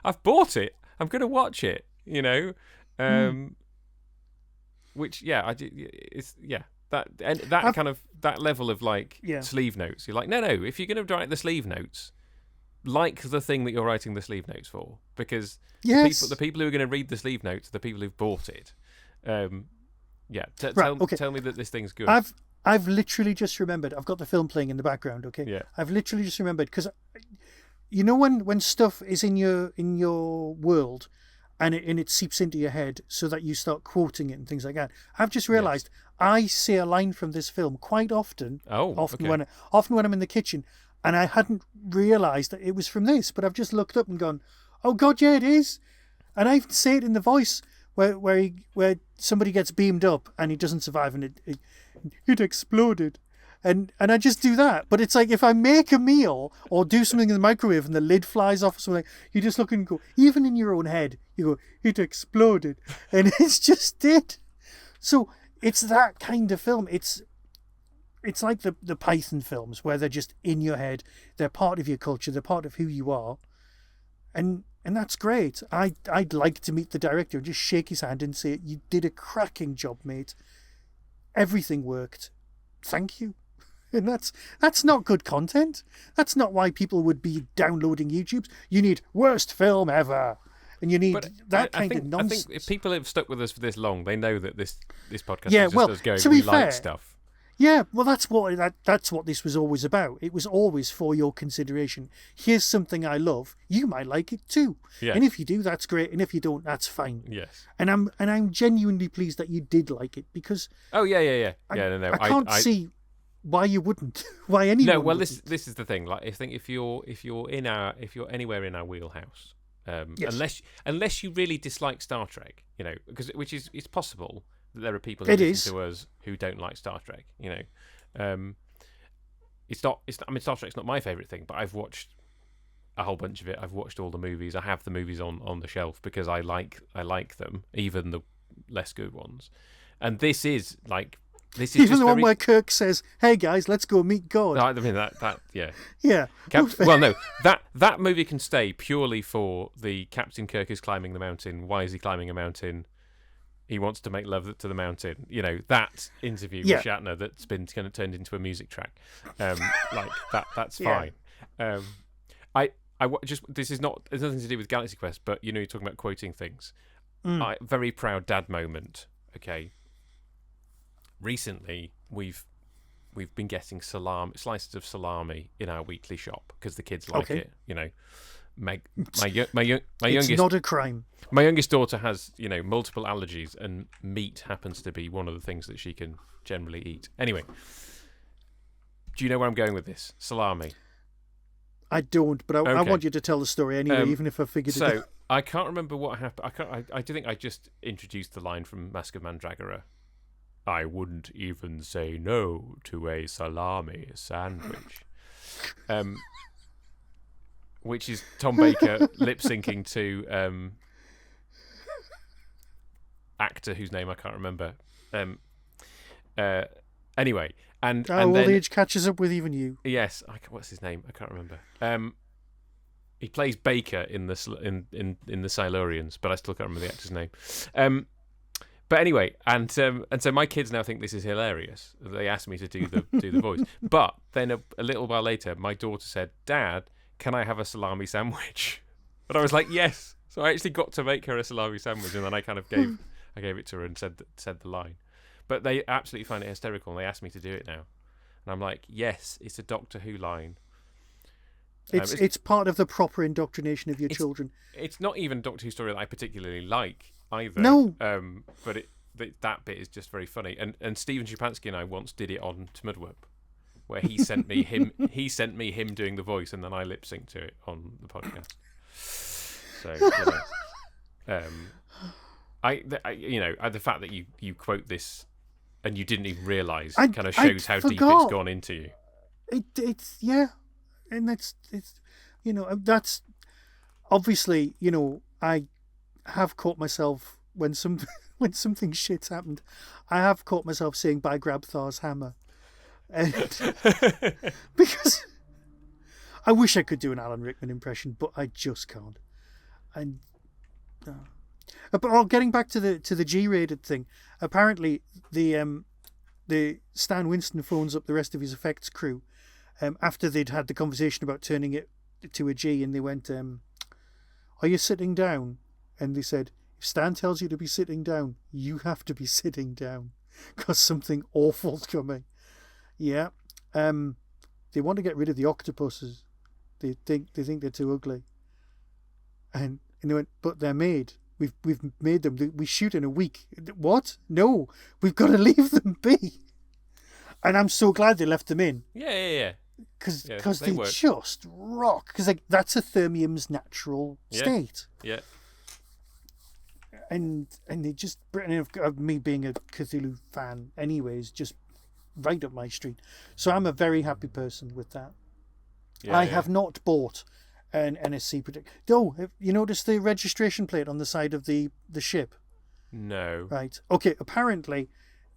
Speaker 1: I've bought it. I'm going to watch it. Which I do. It's that kind of that level of sleeve notes. You're like, no. If you're going to write the sleeve notes, like the thing that you're writing the sleeve notes for, because the people who are going to read the sleeve notes are the people who've bought it. Tell me that this thing's good.
Speaker 2: I've literally just remembered. I've got the film playing in the background. Okay.
Speaker 1: Yeah.
Speaker 2: I've literally just remembered because, when stuff is in your world, and it seeps into your head, so that you start quoting it and things like that. I've just realised I say a line from this film quite often. Often when I'm in the kitchen, and I hadn't realised that it was from this, but I've just looked up and gone, oh God, yeah, it is. And I even say it in the voice where somebody gets beamed up and he doesn't survive and it exploded. And I just do that. But it's like if I make a meal or do something in the microwave and the lid flies off or something, you just look and go, even in your own head, you go, it exploded. And it's just did. So it's that kind of film. It's like the Python films where they're just in your head. They're part of your culture. They're part of who you are. And that's great. I'd like to meet the director and just shake his hand and say, you did a cracking job, mate. Everything worked. Thank you. And that's not good content. That's not why people would be downloading YouTubes. You need worst film ever. And you need that kind of nonsense.
Speaker 1: I think if people have stuck with us for this long, they know that this podcast is just us going, we like stuff.
Speaker 2: Yeah, well, that's what this was always about. It was always for your consideration. Here's something I love. You might like it too.
Speaker 1: Yeah.
Speaker 2: And if you do, that's great. And if you don't, that's fine.
Speaker 1: Yes.
Speaker 2: And I'm genuinely pleased that you did like it because.
Speaker 1: Oh yeah.
Speaker 2: I can't see why you wouldn't. Why anyone?
Speaker 1: No, well,
Speaker 2: wouldn't.
Speaker 1: this is the thing. Like, I think if you're anywhere in our wheelhouse, unless you really dislike Star Trek, which is it's possible. There are people who listen to us who don't like Star Trek, it's not. I mean, Star Trek's not my favorite thing, but I've watched a whole bunch of it. I've watched all the movies. I have the movies on the shelf because I like them, even the less good ones. And this is
Speaker 2: even
Speaker 1: just
Speaker 2: the one where Kirk says, "Hey guys, let's go meet God."
Speaker 1: I mean that yeah.
Speaker 2: Yeah.
Speaker 1: Well, no, that movie can stay purely for the Captain Kirk is climbing the mountain. Why is he climbing a mountain? He wants to make love to the mountain. You know, that interview with Shatner that's been kind of turned into a music track. Like that's fine. This is not. There's nothing to do with Galaxy Quest, but you know, you're talking about quoting things. Very proud dad moment. Okay. Recently, we've been getting slices of salami in our weekly shop because the kids like it. You know, my youngest.
Speaker 2: It's not a crime.
Speaker 1: My youngest daughter has multiple allergies, and meat happens to be one of the things that she can generally eat. Anyway, do you know where I'm going with this? Salami.
Speaker 2: I don't, but I want you to tell the story anyway, even if I figured it out.
Speaker 1: So I can't remember what happened. I do think I just introduced the line from Mask of Mandragora. I wouldn't even say no to a salami sandwich. Which is Tom Baker lip syncing to actor whose name I can't remember. Anyway, and
Speaker 2: old
Speaker 1: then
Speaker 2: age catches up with even you.
Speaker 1: Yes, what's his name? I can't remember. He plays Baker in the Silurians, but I still can't remember the actor's name. But anyway, and so my kids now think this is hilarious. They asked me to do the voice, but then a little while later, my daughter said, "Dad, can I have a salami sandwich?" And I was like, "Yes." So I actually got to make her a salami sandwich, and then I kind of gave it to her and said the line. But they absolutely find it hysterical, and they asked me to do it now, and I'm like, "Yes, it's a Doctor Who line."
Speaker 2: It's part of the proper indoctrination of your children.
Speaker 1: It's not even a Doctor Who story that I particularly like either.
Speaker 2: No.
Speaker 1: But that bit is just very funny. And Stephen Szupanski and I once did it on Tmudwup, where he sent me him doing the voice, and then I lip synced to it on the podcast. So the fact that you quote this and you didn't even realise kind of shows how deep it's gone into you.
Speaker 2: It's and that's obviously I have caught myself when something shit's happened. I have caught myself saying "by Grabthar's hammer," and because I wish I could do an Alan Rickman impression, but I just can't. And but getting back to the G-rated thing, apparently the Stan Winston phones up the rest of his effects crew after they'd had the conversation about turning it to a G, and they went, "Are you sitting down?" And they said, "If Stan tells you to be sitting down, you have to be sitting down because something awful's coming." Yeah. They want to get rid of the octopuses. They think they're too ugly. And they went, "But they're made. We've made them. We shoot in a week." What? No, we've got to leave them be. And I'm so glad they left them in.
Speaker 1: Yeah.
Speaker 2: Because they just rock. Because that's a thermium's natural state.
Speaker 1: Yeah.
Speaker 2: And they just, me being a Cthulhu fan anyways, just right up my street. So I'm a very happy person with that. I have not bought an NSC protector. Oh, have you noticed the registration plate on the side of the ship?
Speaker 1: No.
Speaker 2: Right. Okay, apparently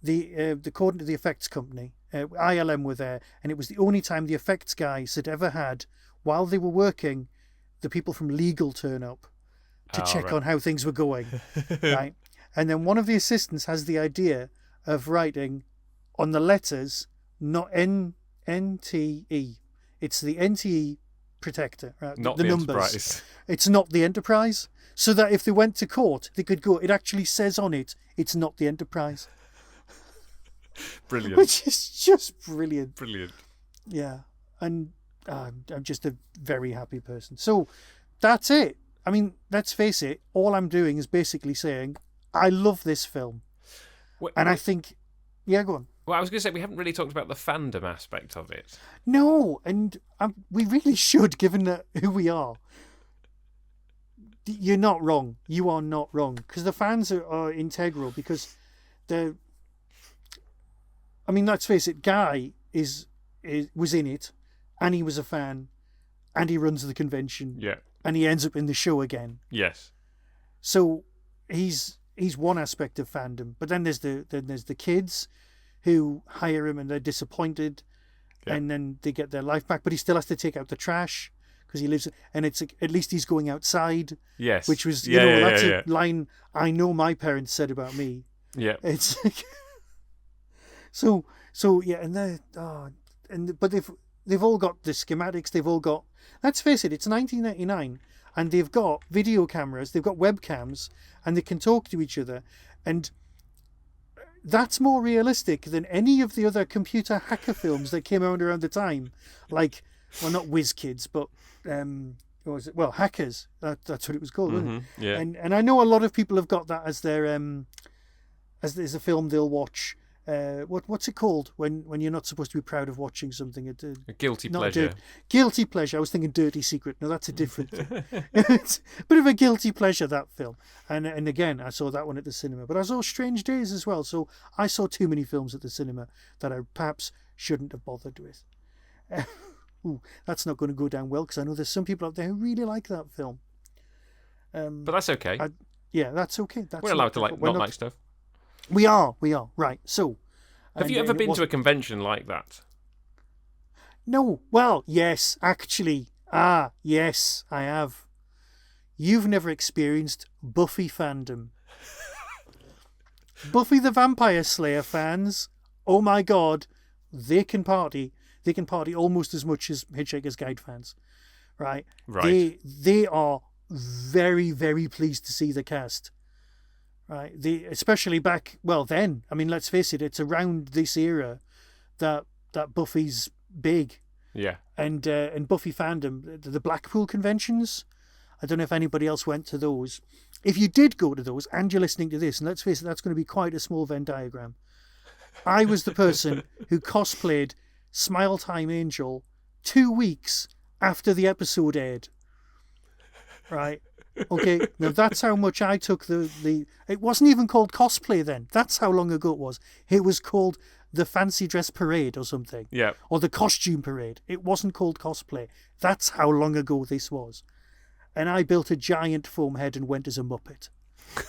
Speaker 2: according to the effects company, ILM were there, and it was the only time the effects guys had ever had, while they were working, the people from legal turn up to check on how things were going. Right. And then one of the assistants has the idea of writing on the letters, not NTE. It's the NTE protector. Right?
Speaker 1: Not
Speaker 2: the numbers.
Speaker 1: Enterprise.
Speaker 2: It's not the Enterprise. So that if they went to court, they could go, it actually says on it, it's not the Enterprise.
Speaker 1: Brilliant.
Speaker 2: Which is just brilliant.
Speaker 1: Brilliant.
Speaker 2: Yeah. And I'm just a very happy person. So that's it. I mean, let's face it, all I'm doing is basically saying, I love this film. I think... Yeah, go on.
Speaker 1: Well, I was going to say, we haven't really talked about the fandom aspect of it.
Speaker 2: No, and we really should, given who we are. You're not wrong. You are not wrong. Because the fans are integral, because they're... I mean, let's face it, Guy is was in it, and he was a fan, and he runs the convention,
Speaker 1: Yeah.
Speaker 2: and he ends up in the show again.
Speaker 1: Yes.
Speaker 2: So he's one aspect of fandom, but then there's the kids who hire him and they're disappointed, and then they get their life back, but he still has to take out the trash because he lives, and it's at least he's going outside.
Speaker 1: Yes.
Speaker 2: Which was that's a line I know my parents said about me.
Speaker 1: Yeah.
Speaker 2: It's so yeah, and but they've all got the schematics. They've all got. Let's face it, it's 1999, and they've got video cameras. They've got webcams, and they can talk to each other, and that's more realistic than any of the other computer hacker films that came out around the time, like, well, not Whiz Kids, but what was it? Well, Hackers. That's what it was called, wasn't it?
Speaker 1: Yeah.
Speaker 2: And I know a lot of people have got that as their as there's a film they'll watch. What's it called when you're not supposed to be proud of watching something?
Speaker 1: A guilty pleasure.
Speaker 2: Guilty pleasure. I was thinking Dirty Secret. No, that's a different thing. It's a bit of a guilty pleasure, that film. And again, I saw that one at the cinema. But I saw Strange Days as well. So I saw too many films at the cinema that I perhaps shouldn't have bothered with. Ooh, that's not going to go down well because I know there's some people out there who really like that film.
Speaker 1: But that's okay.
Speaker 2: That's okay.
Speaker 1: We're allowed to like stuff.
Speaker 2: We are. Right. So,
Speaker 1: have you ever been to a convention like that?
Speaker 2: No. Well, yes, actually. Yes, I have. You've never experienced Buffy fandom. Buffy the Vampire Slayer fans, oh my God, they can party. They can party almost as much as Hitchhiker's Guide fans, right?
Speaker 1: Right.
Speaker 2: They are very, very pleased to see the cast, right? Especially back, well then, I mean, let's face it, it's around this era that Buffy's big.
Speaker 1: Yeah.
Speaker 2: And Buffy fandom, the Blackpool conventions, I don't know if anybody else went to those. If you did go to those and you're listening to this, and let's face it, that's going to be quite a small Venn diagram. I was the person who cosplayed Smile Time Angel 2 weeks after the episode aired. Right? Okay, now that's how much I took the it wasn't even called cosplay then. That's how long ago it was. It was called the Fancy Dress Parade or something.
Speaker 1: Yeah.
Speaker 2: Or the Costume Parade. It wasn't called cosplay. That's how long ago this was. And I built a giant foam head and went as a Muppet.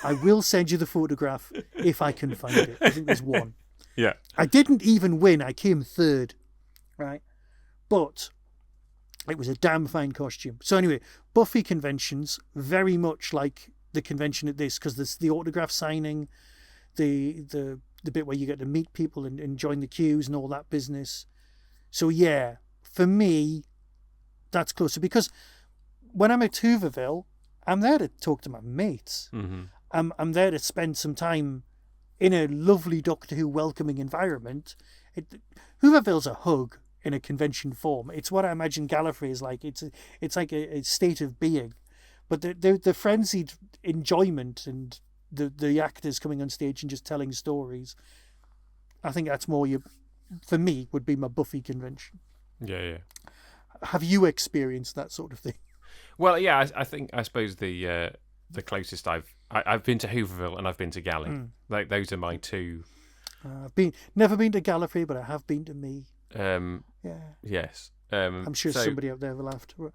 Speaker 2: I will send you the photograph if I can find it. I think there's one.
Speaker 1: Yeah.
Speaker 2: I didn't even win. I came third. Right? But it was a damn fine costume. So anyway, Buffy conventions, very much like the convention at this, because there's the autograph signing, the bit where you get to meet people and join the queues and all that business. So yeah, for me, that's closer, because when I'm at Hooverville, I'm there to talk to my mates.
Speaker 1: Mm-hmm.
Speaker 2: I'm there to spend some time in a lovely Doctor Who welcoming environment. Hooverville's a hug in a convention form. It's what I imagine Gallifrey is like. It's like a state of being. But the frenzied enjoyment and the actors coming on stage and just telling stories, I think that's more for me, would be my Buffy convention.
Speaker 1: Yeah.
Speaker 2: Have you experienced that sort of thing?
Speaker 1: Well, yeah, I suppose the closest I've been to Hooverville and I've been to Galley. Like those are my two.
Speaker 2: I've never been to Gallifrey, but I have been to me. Yeah.
Speaker 1: Yes.
Speaker 2: I'm sure somebody out there will have to.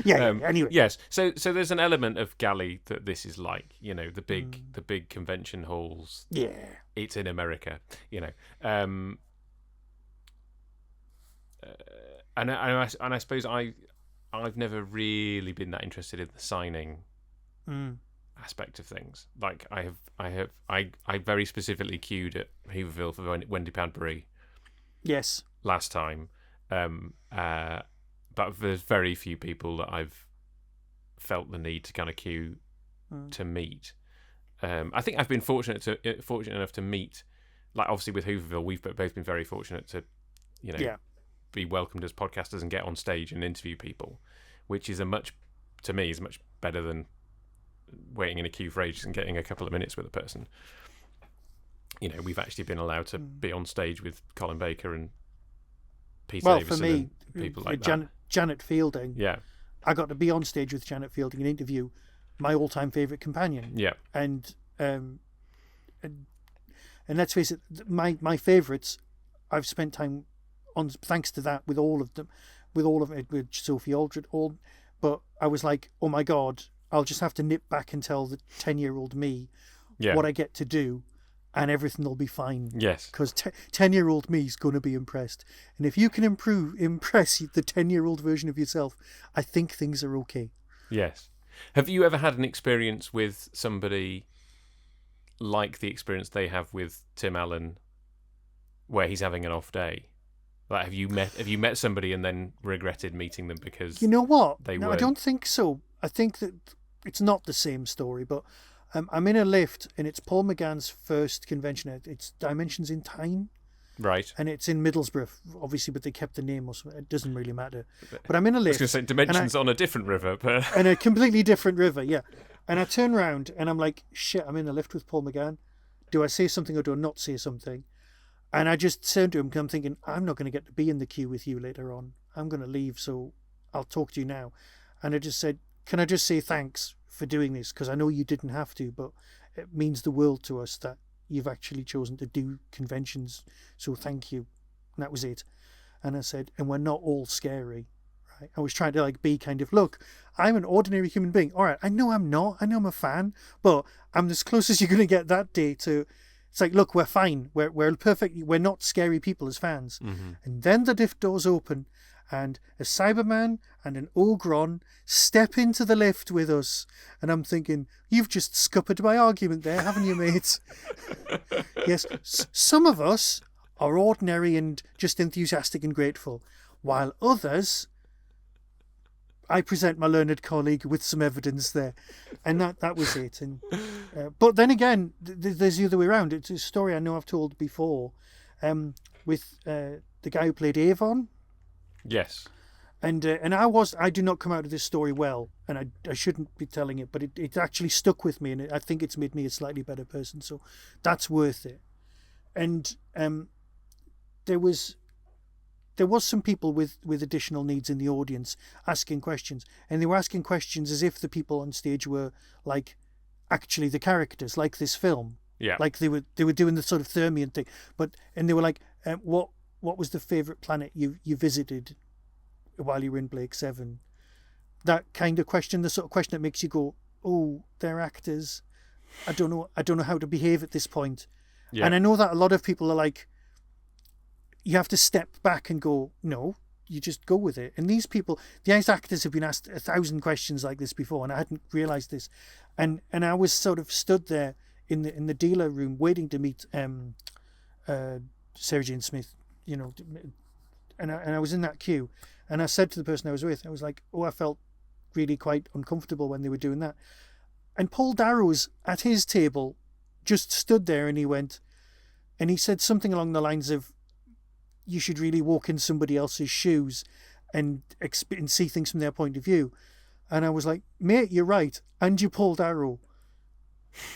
Speaker 2: Yeah. Anyway.
Speaker 1: Yes. So there's an element of Galley that this is like, the big convention halls.
Speaker 2: Yeah.
Speaker 1: It's in America, And I suppose I've never really been that interested in the signing aspect of things. Like I very specifically queued at Hooverville for Wendy Padbury.
Speaker 2: Yes.
Speaker 1: Last time, but there's very few people that I've felt the need to kind of queue to meet. I think I've been fortunate enough to meet, like obviously with Hooverville, we've both been very fortunate to, be welcomed as podcasters and get on stage and interview people, which is much better than waiting in a queue for ages and getting a couple of minutes with a person. We've actually been allowed to be on stage with Colin Baker and Peter Davison
Speaker 2: for me,
Speaker 1: and people like that.
Speaker 2: Janet Fielding.
Speaker 1: Yeah.
Speaker 2: I got to be on stage with Janet Fielding and interview my all-time favourite companion.
Speaker 1: Yeah.
Speaker 2: And let's face it, my favourites I've spent time on, thanks to that, with all of them, with Sophie Aldred, but I was like, oh my God, I'll just have to nip back and tell the 10-year-old me what I get to do, and everything will be fine.
Speaker 1: Yes.
Speaker 2: Because 10-year-old me is going to be impressed. And if you can impress the 10-year-old version of yourself, I think things are okay.
Speaker 1: Yes. Have you ever had an experience with somebody like the experience they have with Tim Allen, where he's having an off day? Like, have you met somebody and then regretted meeting them because
Speaker 2: you know what?
Speaker 1: I
Speaker 2: don't think so. I think that it's not the same story, but I'm in a lift and it's Paul McGann's first convention. It's Dimensions in Time.
Speaker 1: Right.
Speaker 2: And it's in Middlesbrough, obviously, but they kept the name or something. It doesn't really matter. But I'm in a lift.
Speaker 1: I was going to say Dimensions on a different river. But...
Speaker 2: and a completely different river, yeah. And I turn around and I'm like, shit, I'm in a lift with Paul McGann. Do I say something or do I not say something? And I just turned to him because I'm thinking, I'm not going to get to be in the queue with you later on. I'm going to leave, so I'll talk to you now. And I just said, can I just say thanks for doing this? Because I know you didn't have to, but it means the world to us that you've actually chosen to do conventions, so thank you. And that was it. And I said, and we're not all scary, right? I was trying to be kind of, look, I'm an ordinary human being. All right, I know I'm not. I know I'm a fan, but I'm as close as you're going to get that day to, it's like, look, we're fine. We're perfect. We're not scary people as fans.
Speaker 1: Mm-hmm.
Speaker 2: And then the lift doors open and a Cyberman and an Ogron step into the lift with us. And I'm thinking, you've just scuppered my argument there, haven't you, mate? Yes, some of us are ordinary and just enthusiastic and grateful, while others, I present my learned colleague with some evidence there. And that was it. And but then again, there's the other way around. It's a story I know I've told before with the guy who played Avon.
Speaker 1: Yes.
Speaker 2: And I do not come out of this story well, and I shouldn't be telling it, but it actually stuck with me, and I think it's made me a slightly better person, so that's worth it. And there was some people with additional needs in the audience asking questions, and they were asking questions as if the people on stage were like actually the characters, like this film.
Speaker 1: Yeah.
Speaker 2: Like they were doing the sort of Thermian thing, and they were like, what was the favourite planet you visited while you were in Blake 7? That kind of question, the sort of question that makes you go, oh, they're actors. I don't know how to behave at this point. Yeah. And I know that a lot of people are like, you have to step back and go, no, you just go with it. And these actors have been asked 1,000 questions like this before, and I hadn't realised this. And I was sort of stood there in the dealer room waiting to meet Sarah Jane Smith, and I was in that queue, and I said to the person I was with, I was like, oh, I felt really quite uncomfortable when they were doing that. And Paul Darrow's at his table just stood there, and he said something along the lines of, you should really walk in somebody else's shoes and see things from their point of view. And I was like, mate, you're right. And you, Paul Darrow.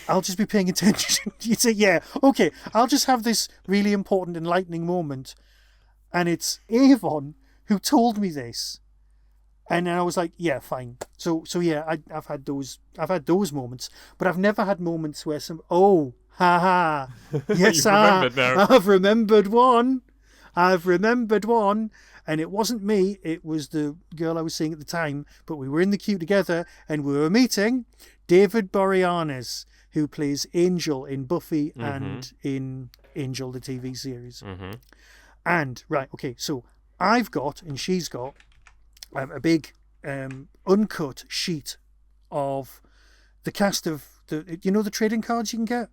Speaker 2: I'll just be paying attention. You'd say, yeah, okay, I'll just have this really important, enlightening moment. And it's Avon who told me this. And then I was like, yeah, fine. So yeah, I've had those moments, but I've never had moments where yes, I've remembered one. And it wasn't me, it was the girl I was seeing at the time, but we were in the queue together and we were meeting David Boreanaz, who plays Angel in Buffy and in Angel, the TV series. Mm-hmm. And, right, okay, so I've got, and she's got, a big uncut sheet of the cast of the trading cards you can get?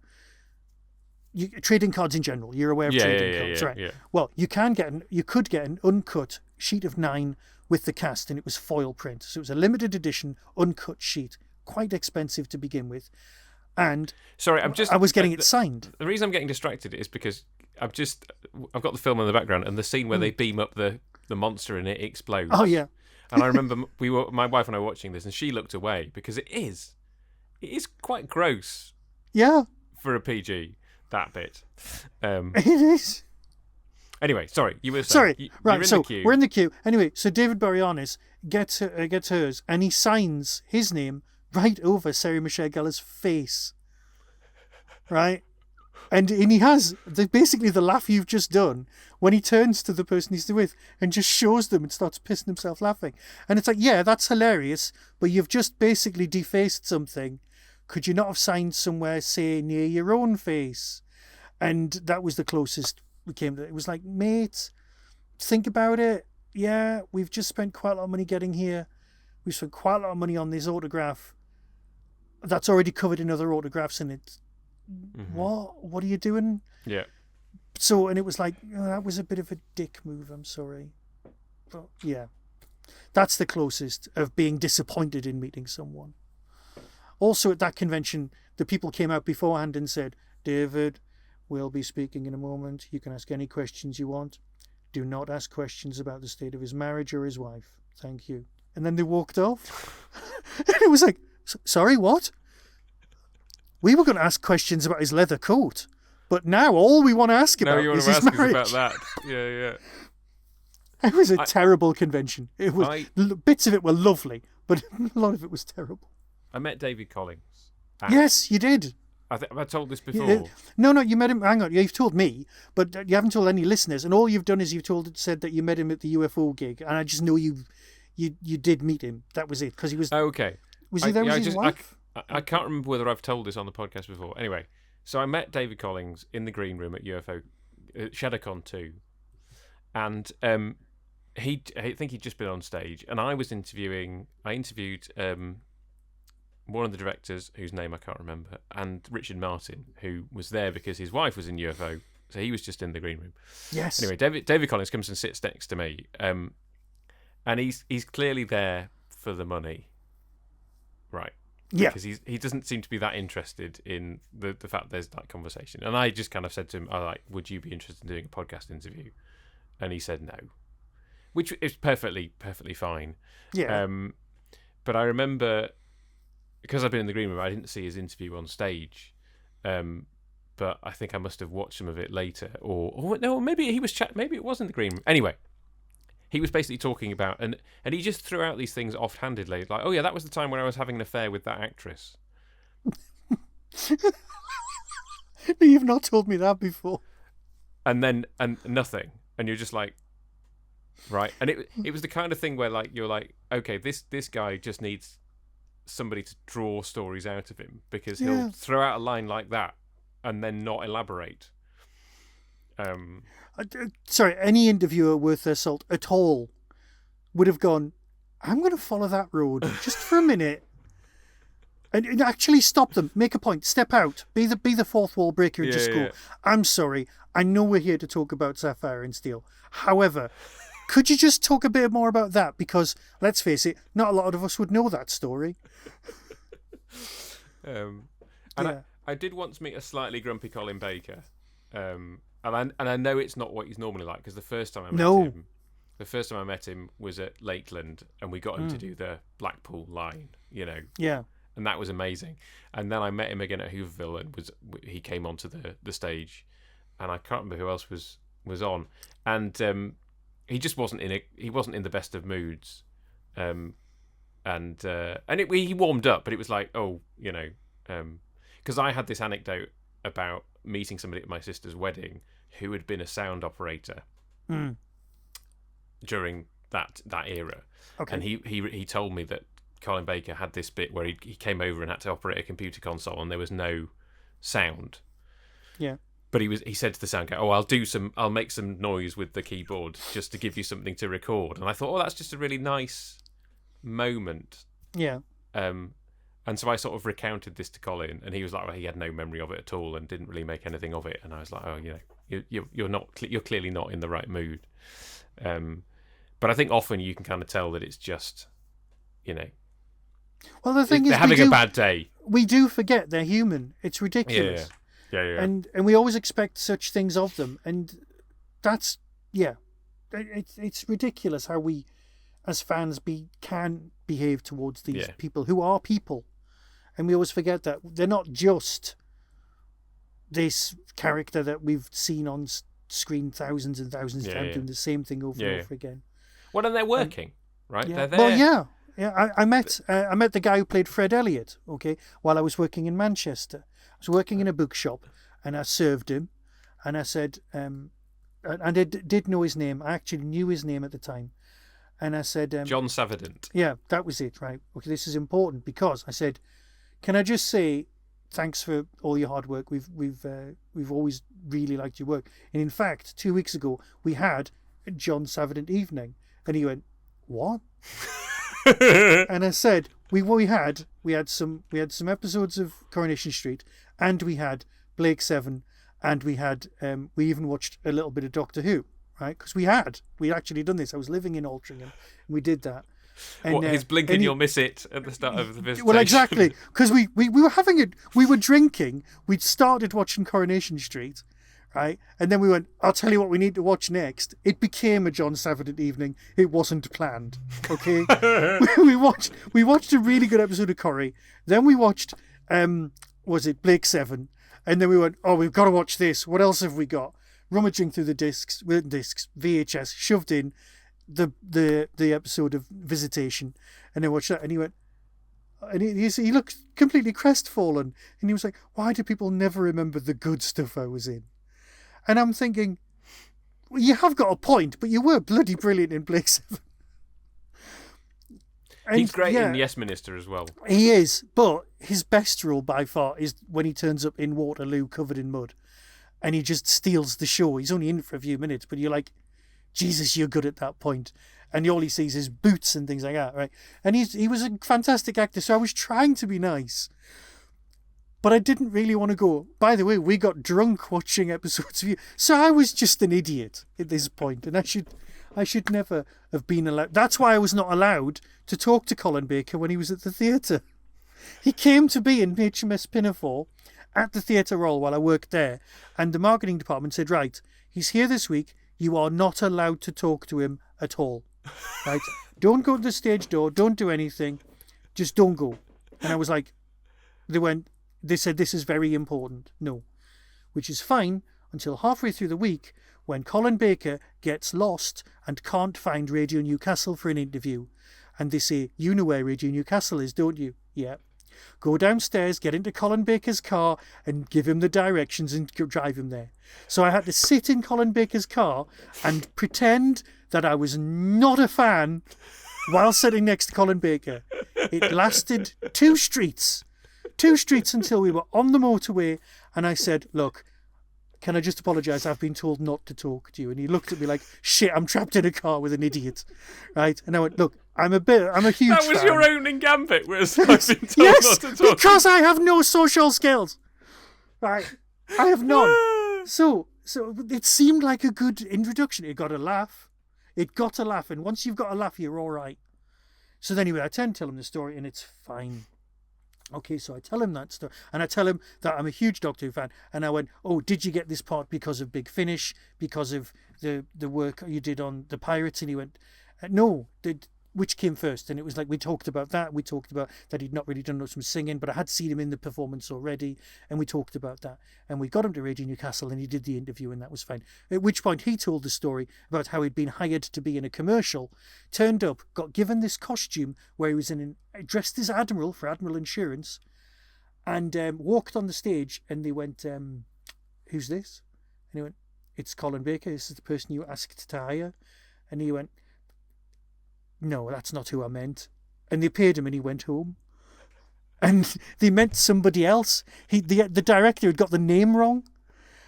Speaker 2: Trading cards in general, you're aware of trading cards, right? Yeah. Well, you could get an uncut sheet of 9 with the cast, and it was foil print. So it was a limited edition uncut sheet, quite expensive to begin with. And I was getting it signed.
Speaker 1: The reason I'm getting distracted is because I've got the film in the background, and the scene where they beam up the monster and it explodes.
Speaker 2: Oh yeah.
Speaker 1: And I remember my wife and I were watching this, and she looked away because it is quite gross.
Speaker 2: Yeah.
Speaker 1: For a PG. That bit.
Speaker 2: It is.
Speaker 1: Anyway, sorry, you were
Speaker 2: saying.
Speaker 1: Sorry,
Speaker 2: right, so we're in the queue. Anyway, so David Boreanaz gets hers, and he signs his name right over Sarah Michelle Gellar's face. Right? And he has basically the laugh you've just done when he turns to the person he's with and just shows them and starts pissing himself laughing. And it's like, yeah, that's hilarious, but you've just basically defaced something. Could you not have signed somewhere, say, near your own face? And that was the closest we came to it. It was like, mate, think about it. Yeah, we've just spent quite a lot of money getting here. We've spent quite a lot of money on this autograph that's already covered in other autographs, and it's what are you doing?
Speaker 1: Yeah.
Speaker 2: So, and it was like, that was a bit of a dick move, I'm sorry. But yeah, that's the closest of being disappointed in meeting someone. Also at that convention, the people came out beforehand and said, David, we'll be speaking in a moment. You can ask any questions you want. Do not ask questions about the state of his marriage or his wife. Thank you. And then they walked off. And it was like, sorry, what? We were going to ask questions about his leather coat, but now all we want to ask about is his marriage.
Speaker 1: About that. Yeah.
Speaker 2: It was a terrible convention. It was bits of it were lovely, but a lot of it was terrible.
Speaker 1: I met David Collins.
Speaker 2: Yes, you did.
Speaker 1: Have I told this before?
Speaker 2: No, you met him. Hang on, you've told me, but you haven't told any listeners. And all you've done is said that you met him at the UFO gig, and I just know you did meet him. That was it, because he was.
Speaker 1: Oh, okay.
Speaker 2: Was he there with his wife?
Speaker 1: I can't remember whether I've told this on the podcast before. Anyway, so I met David Collins in the green room at UFO ShadowCon 2, and I think he'd just been on stage, and I interviewed one of the directors whose name I can't remember, and Richard Martin, who was there because his wife was in UFO, so he was just in the green room.
Speaker 2: Yes.
Speaker 1: Anyway, David Collins comes and sits next to me, and he's clearly there for the money, right?
Speaker 2: Yeah.
Speaker 1: Because he doesn't seem to be that interested in the fact there's that conversation. And I just kind of said to him, would you be interested in doing a podcast interview? And he said no, which is perfectly fine.
Speaker 2: Yeah.
Speaker 1: But I remember, because I've been in the green room, I didn't see his interview on stage. But I think I must have watched some of it later, or no, maybe he was maybe it wasn't the green room. Anyway, he was basically talking about, and he just threw out these things offhandedly, like, oh yeah, that was the time when I was having an affair with that actress.
Speaker 2: You've not told me that before.
Speaker 1: And nothing, and you're just like, right. And it was the kind of thing where, like, you're like, okay, this guy just needs somebody to draw stories out of him, because he'll throw out a line like that and then not elaborate.
Speaker 2: Sorry, any interviewer worth their salt at all would have gone, I'm going to follow that road just for a minute and actually stop them, make a point, step out, be the fourth wall breaker and just go, I'm sorry, I know we're here to talk about Sapphire and Steel. However, could you just talk a bit more about that? Because, let's face it, not a lot of us would know that story.
Speaker 1: I did once meet a slightly grumpy Colin Baker. And I know it's not what he's normally like, because the first time I met him was at Lakeland, and we got him to do the Blackpool line,
Speaker 2: Yeah.
Speaker 1: And that was amazing. And then I met him again at Hooverville, and he came onto the stage, and I can't remember who else was on, and he just wasn't in the best of moods, and he warmed up, but it was like, because I had this anecdote about meeting somebody at my sister's wedding who had been a sound operator during that era. Okay. And he told me that Colin Baker had this bit where he came over and had to operate a computer console, and there was no sound.
Speaker 2: Yeah.
Speaker 1: But he said to the sound guy, I'll make some noise with the keyboard just to give you something to record. And I thought, that's just a really nice moment.
Speaker 2: Yeah.
Speaker 1: And so I sort of recounted this to Colin, and he was like, well, he had no memory of it at all and didn't really make anything of it. And I was like, you're clearly not in the right mood. But I think often you can kind of tell that it's just,
Speaker 2: Well, the thing is,
Speaker 1: they're having a bad day.
Speaker 2: We do forget they're human. It's ridiculous.
Speaker 1: Yeah.
Speaker 2: And we always expect such things of them, and that's it's ridiculous how we, as fans, can behave towards these people who are people. And we always forget that they're not just this character that we've seen on screen thousands and thousands of times doing the same thing over and over again.
Speaker 1: Well, and they're working, right?
Speaker 2: Yeah.
Speaker 1: They're there.
Speaker 2: Well, yeah. I met the guy who played Fred Elliott, while I was working in Manchester. I was working in a bookshop, and I served him, and I said, and I did know his name. I actually knew his name at the time. And I said...
Speaker 1: John Savidant.
Speaker 2: Yeah, that was it, right? Okay, this is important because I said, can I just say thanks for all your hard work. We've always really liked your work. And in fact, 2 weeks ago, we had a John Savidant evening. And he went, what? And I said, we had some episodes of Coronation Street, and we had Blake Seven, and we even watched a little bit of Doctor Who, right? Because we'd actually done this. I was living in Altrincham, and we did that. And,
Speaker 1: what, his blink and you'll miss it at the start of the visitation?
Speaker 2: Well, exactly, because we were having it. We were drinking. We'd started watching Coronation Street, right? And then we went, I'll tell you what we need to watch next. It became a John Savidant evening. It wasn't planned, okay? we watched a really good episode of Corrie. Then we watched, was it Blake Seven? And then we went, oh, we've got to watch this. What else have we got? Rummaging through the discs, VHS, shoved in the episode of Visitation, and then watched that. And he went, and he looked completely crestfallen, and he was like, why do people never remember the good stuff I was in? And I'm thinking, well, you have got a point, but you were bloody brilliant in Blake Seven.
Speaker 1: He's great in Yes Minister as well.
Speaker 2: He is, but his best role by far is when he turns up in Waterloo covered in mud, and he just steals the show. He's only in for a few minutes, but you're like, Jesus, you're good at that point. And all he sees is boots and things like that, right? And he was a fantastic actor, so I was trying to be nice. But I didn't really want to go, by the way, we got drunk watching episodes of you. So I was just an idiot at this point, and I should never have been allowed. That's why I was not allowed to talk to Colin Baker when he was at the theatre. He came to be in HMS Pinafore at the Theatre Royal while I worked there, and the marketing department said, right, he's here this week. You are not allowed to talk to him at all. Right? Don't go to the stage door. Don't do anything. Just don't go. And I was like, they said, this is very important. No. Which is fine until halfway through the week when Colin Baker gets lost and can't find Radio Newcastle for an interview. And they say, you know where Radio Newcastle is, don't you? Yeah. Go downstairs, get into Colin Baker's car and give him the directions and drive him there. So I had to sit in Colin Baker's car and pretend that I was not a fan while sitting next to Colin Baker. It lasted 2 streets until we were on the motorway, and I said, look, can I just apologise? I've been told not to talk to you. And he looked at me like, shit, I'm trapped in a car with an idiot. Right? And I went, look, I'm a huge
Speaker 1: That was
Speaker 2: fan.
Speaker 1: Your opening gambit, was I've been told
Speaker 2: yes,
Speaker 1: not to talk.
Speaker 2: Because I have no social skills. Right? I have none. So it seemed like a good introduction. It got a laugh. And once you've got a laugh, you're all right. So anyway, I tell him the story, and it's fine. Okay, so I tell him that story, and I tell him that I'm a huge Doctor Who fan, and I went, oh, did you get this part because of Big Finish, because of the work you did on the Pirates? And he went, no, which came first? And it was like, we talked about that. We talked about that he'd not really done some singing, but I had seen him in the performance already, and we talked about that. And we got him to Radio Newcastle, and he did the interview, and that was fine. At which point he told the story about how he'd been hired to be in a commercial, turned up, got given this costume where he was dressed as Admiral for Admiral Insurance, and walked on the stage, and they went, who's this? And he went, it's Colin Baker. This is the person you asked to hire. And he went, no, that's not who I meant. And they paid him and he went home. And they meant somebody else. The director had got the name wrong.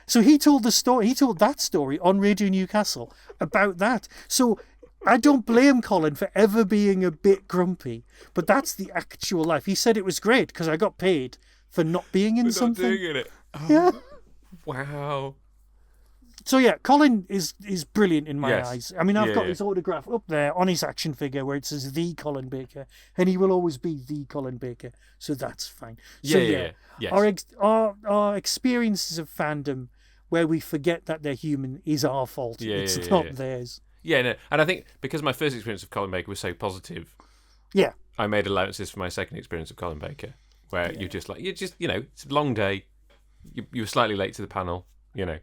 Speaker 2: So he told the story. He told that story on Radio Newcastle about that. So I don't blame Colin for ever being a bit grumpy, but that's the actual life. He said it was great because I got paid for not being in something.
Speaker 1: Not doing it. Oh,
Speaker 2: yeah.
Speaker 1: Wow.
Speaker 2: So yeah, Colin is brilliant in my eyes. I mean, I've got his
Speaker 1: yeah.
Speaker 2: autograph up there on his action figure where it says the Colin Baker, and he will always be the Colin Baker. So that's fine. So
Speaker 1: Yes.
Speaker 2: our experiences of fandom where we forget that they're human is our fault. It's not theirs.
Speaker 1: Yeah, no, and I think because my first experience of Colin Baker was so positive,
Speaker 2: yeah,
Speaker 1: I made allowances for my second experience of Colin Baker, where you're just it's a long day, you were slightly late to the panel, and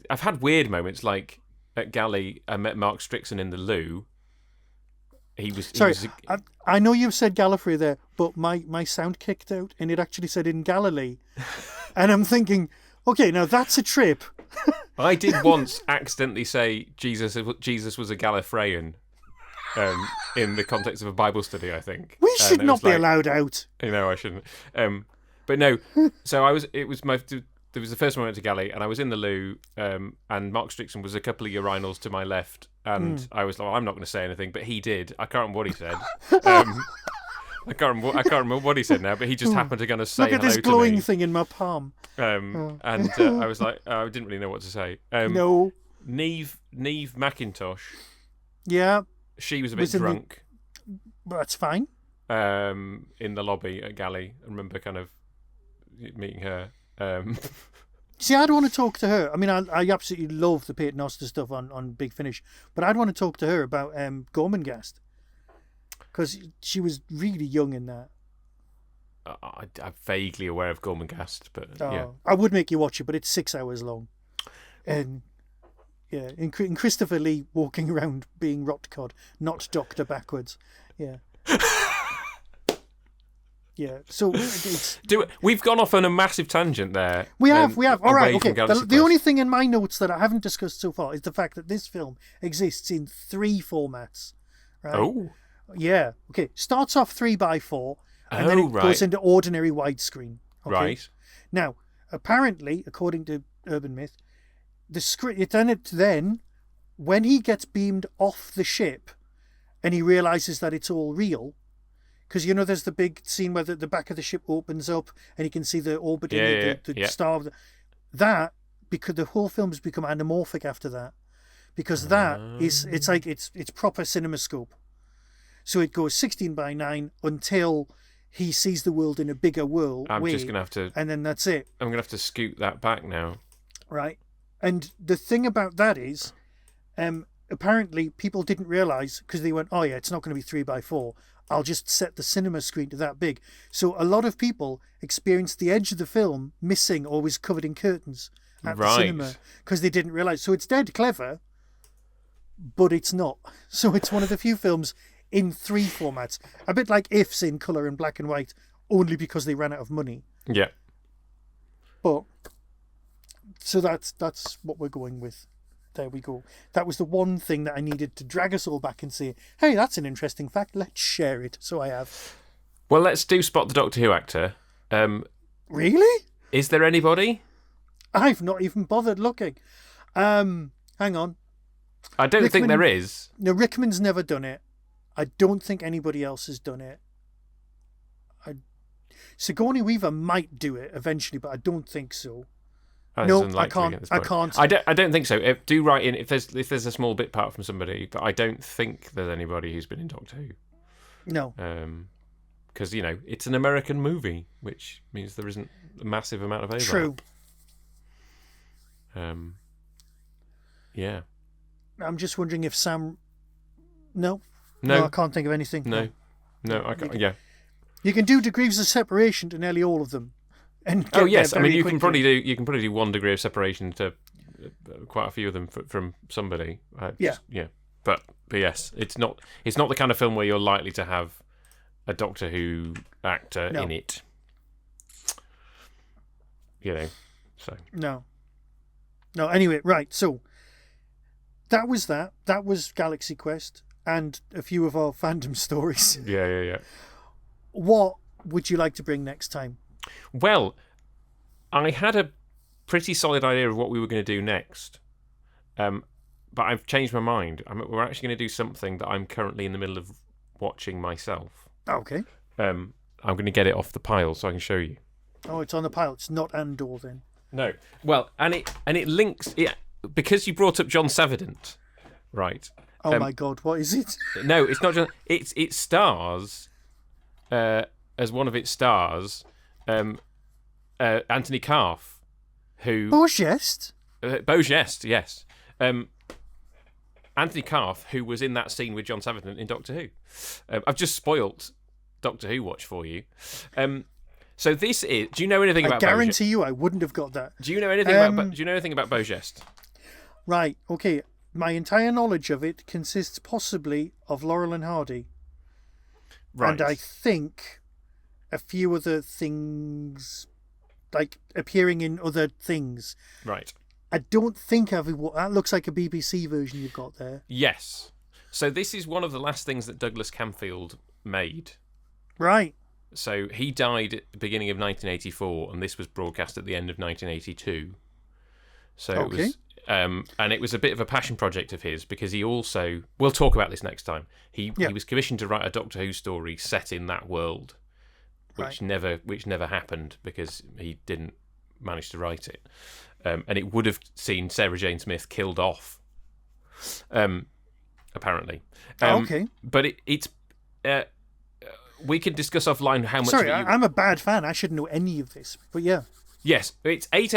Speaker 1: I've had weird moments like at Galley. I met Mark Strickson in the loo.
Speaker 2: I know you've said Gallifrey there, but my sound kicked out, and it actually said in Galilee. And I'm thinking, okay, now that's a trip.
Speaker 1: I did once accidentally say Jesus was a Gallifreyan in the context of a Bible study, I think.
Speaker 2: We should not be allowed out.
Speaker 1: I shouldn't. But no, so it was the first time I went to Galley, and I was in the loo, and Mark Strickson was a couple of urinals to my left, and I was like, I'm not going to say anything, but he did. I can't remember what he said. I can't remember what he said now, but he just happened to kind of say hello to me.
Speaker 2: Look at this glowing thing in my palm.
Speaker 1: And I was like, I didn't really know what to say.
Speaker 2: No.
Speaker 1: Neve McIntosh.
Speaker 2: Yeah.
Speaker 1: She was a bit drunk.
Speaker 2: That's fine.
Speaker 1: In the lobby at Galley. I remember kind of meeting her.
Speaker 2: See, I'd want to talk to her. I mean, I absolutely love the Peyton Oster stuff on Big Finish, but I'd want to talk to her about Gormenghast. Because she was really young in that.
Speaker 1: I'm vaguely aware of Gormenghast, but yeah.
Speaker 2: I would make you watch it, but it's 6 hours long. And yeah, in Christopher Lee walking around being Rotcod, not Doctor backwards. Yeah. Yeah, so
Speaker 1: we've gone off on a massive tangent there.
Speaker 2: We have. All right, okay. The only thing in my notes that I haven't discussed so far is the fact that this film exists in 3 formats. Right?
Speaker 1: Oh.
Speaker 2: Yeah. Okay. Starts off 3x4, and then it goes into ordinary widescreen. Okay?
Speaker 1: Right.
Speaker 2: Now, apparently, according to urban myth, the script. Then, when he gets beamed off the ship, and he realizes that it's all real. Because, there's the big scene where the back of the ship opens up and you can see the orbiting the star. That, because the whole film has become anamorphic after that. Because that it's like, it's proper CinemaScope. So it goes 16:9 until he sees the world in a bigger world.
Speaker 1: I'm just going to have to...
Speaker 2: And then that's it.
Speaker 1: I'm going to have to scoot that back now.
Speaker 2: Right. And the thing about that is, apparently people didn't realise, because they went, oh yeah, it's not going to be 3x4. I'll just set the cinema screen to that big. So a lot of people experienced the edge of the film missing or was covered in curtains at the cinema because they didn't realise. So it's dead clever, but it's not. So it's one of the few films in 3 formats. A bit like If's in colour and black and white, only because they ran out of money.
Speaker 1: Yeah.
Speaker 2: But, so that's what we're going with. There we go. That was the one thing that I needed to drag us all back and say, hey, that's an interesting fact. Let's share it. So I have.
Speaker 1: Well, let's do Spot the Doctor Who actor.
Speaker 2: Really?
Speaker 1: Is there anybody?
Speaker 2: I've not even bothered looking. Hang on.
Speaker 1: I don't think there is.
Speaker 2: No, Rickman's never done it. I don't think anybody else has done it. Sigourney Weaver might do it eventually, but I don't think so. No, I can't. I can't.
Speaker 1: I don't think so. Do write in if there's a small bit part from somebody, but I don't think there's anybody who's been in Doctor Who.
Speaker 2: No.
Speaker 1: Because it's an American movie, which means there isn't a massive amount of overlap.
Speaker 2: True.
Speaker 1: Yeah.
Speaker 2: I'm just wondering if Sam. No,
Speaker 1: I
Speaker 2: can't think of anything.
Speaker 1: No, I can't. Yeah.
Speaker 2: You can do degrees of separation to nearly all of them. And
Speaker 1: yes, I mean you can probably do 1 degree of separation to quite a few of them from somebody. Yeah. But yes, it's not the kind of film where you're likely to have a Doctor Who actor in it. So
Speaker 2: no. Anyway, right. So that was that. That was Galaxy Quest and a few of our fandom stories.
Speaker 1: Yeah.
Speaker 2: What would you like to bring next time?
Speaker 1: Well, I had a pretty solid idea of what we were going to do next, but I've changed my mind. We're actually going to do something that I'm currently in the middle of watching myself.
Speaker 2: Okay.
Speaker 1: I'm going to get it off the pile so I can show you.
Speaker 2: Oh, it's on the pile. It's not Andor then.
Speaker 1: No. Well, and it links because you brought up John Savidant, right?
Speaker 2: Oh my God, what is it?
Speaker 1: No, it's not John. It stars as one of its stars. Anthony Carf, who
Speaker 2: Beaugest,
Speaker 1: yes. Anthony Carf, who was in that scene with John Savidant in Doctor Who. I've just spoilt Doctor Who watch for you. So this is. Do you know anything about?
Speaker 2: I guarantee you, I wouldn't have got that.
Speaker 1: Do you know anything about? Do you know anything about Beaugest?
Speaker 2: Right. Okay. My entire knowledge of it consists possibly of Laurel and Hardy.
Speaker 1: Right.
Speaker 2: And I think a few other things like appearing in other things.
Speaker 1: Right.
Speaker 2: I don't think that looks like a BBC version you've got there.
Speaker 1: Yes. So this is one of the last things that Douglas Camfield made.
Speaker 2: Right.
Speaker 1: So he died at the beginning of 1984, and this was broadcast at the end of 1982. So it was, and it was a bit of a passion project of his, because he also, we'll talk about this next time. He was commissioned to write a Doctor Who story set in that world, which never happened because he didn't manage to write it, and it would have seen Sarah Jane Smith killed off. Apparently. But it's. We can discuss offline how much.
Speaker 2: Sorry, I'm a bad fan. I shouldn't know any of this, but yeah.
Speaker 1: Yes, it's eight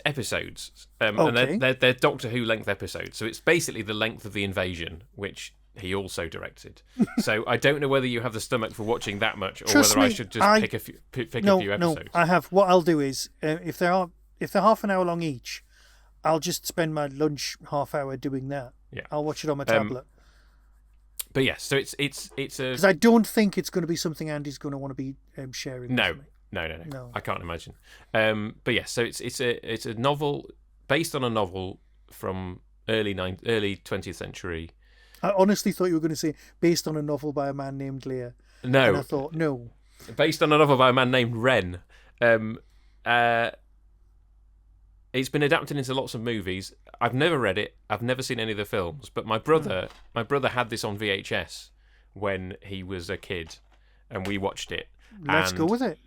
Speaker 1: episodes, and they're Doctor Who length episodes. So it's basically the length of The Invasion, which he also directed. So I don't know whether you have the stomach for watching that much, or whether I should just pick a few episodes.
Speaker 2: No, I have. What I'll do is, if they're half an hour long each, I'll just spend my lunch half hour doing that.
Speaker 1: Yeah,
Speaker 2: I'll watch it on my tablet.
Speaker 1: But yes, so it's a
Speaker 2: because I don't think it's going to be something Andy's going to want to be sharing.
Speaker 1: No, I can't imagine. But yes, so it's a novel based on a novel from early 20th century.
Speaker 2: I honestly thought you were going to say based on a novel by a man named Lear.
Speaker 1: No,
Speaker 2: and I thought no.
Speaker 1: Based on a novel by a man named Wren. It's been adapted into lots of movies. I've never read it. I've never seen any of the films. But my brother had this on VHS when he was a kid, and we watched it.
Speaker 2: Let's go with it.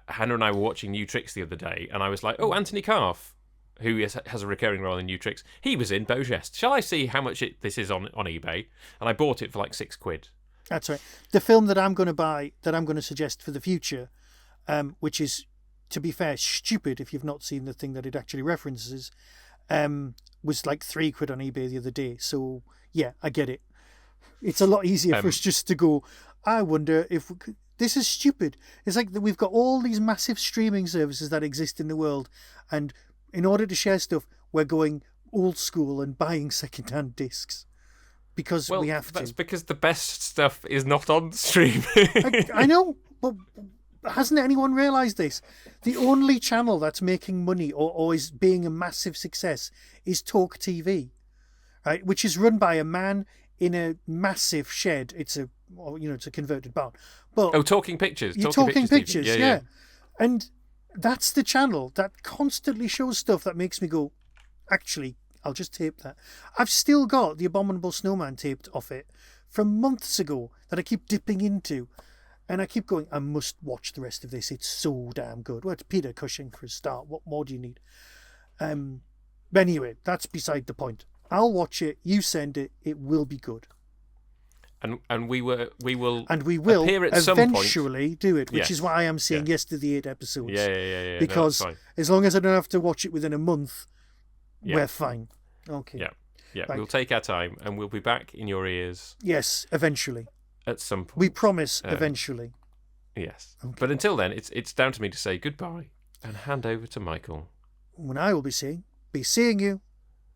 Speaker 1: Hannah and I were watching New Tricks the other day, and I was like, "Oh, Anthony Carff, who has a recurring role in New Tricks, he was in Beau Geste. Shall I see how much this is on eBay?" And I bought it for like £6.
Speaker 2: That's right. The film that I'm going to buy, that I'm going to suggest for the future, which is, to be fair, stupid if you've not seen the thing that it actually references, was like £3 on eBay the other day. So yeah, I get it. It's a lot easier for us just to go, I wonder if this is stupid. It's like we've got all these massive streaming services that exist in the world, and in order to share stuff, we're going old school and buying second-hand discs because we have to.
Speaker 1: That's because the best stuff is not on streaming.
Speaker 2: I know, but hasn't anyone realised this? The only channel that's making money or is being a massive success is Talk TV, right? Which is run by a man in a massive shed. It's a converted barn. But
Speaker 1: Talking Pictures.
Speaker 2: Talking Pictures, yeah. And that's the channel that constantly shows stuff that makes me go, actually, I'll just tape that. I've still got The Abominable Snowman taped off it from months ago that I keep dipping into. And I keep going, I must watch the rest of this. It's so damn good. Well, it's Peter Cushing for a start. What more do you need? But anyway, that's beside the point. I'll watch it. You send it. It will be good.
Speaker 1: And we will
Speaker 2: appear at eventually do it, which is why I am saying yes to the 8 episodes.
Speaker 1: Yeah.
Speaker 2: Because as long as I don't have to watch it within a month, we're fine. Okay.
Speaker 1: Yeah. Right. We'll take our time, and we'll be back in your ears.
Speaker 2: Yes, eventually.
Speaker 1: At some point.
Speaker 2: We promise eventually.
Speaker 1: Yes. Okay. But until then, it's down to me to say goodbye and hand over to Michael.
Speaker 2: When I will be seeing you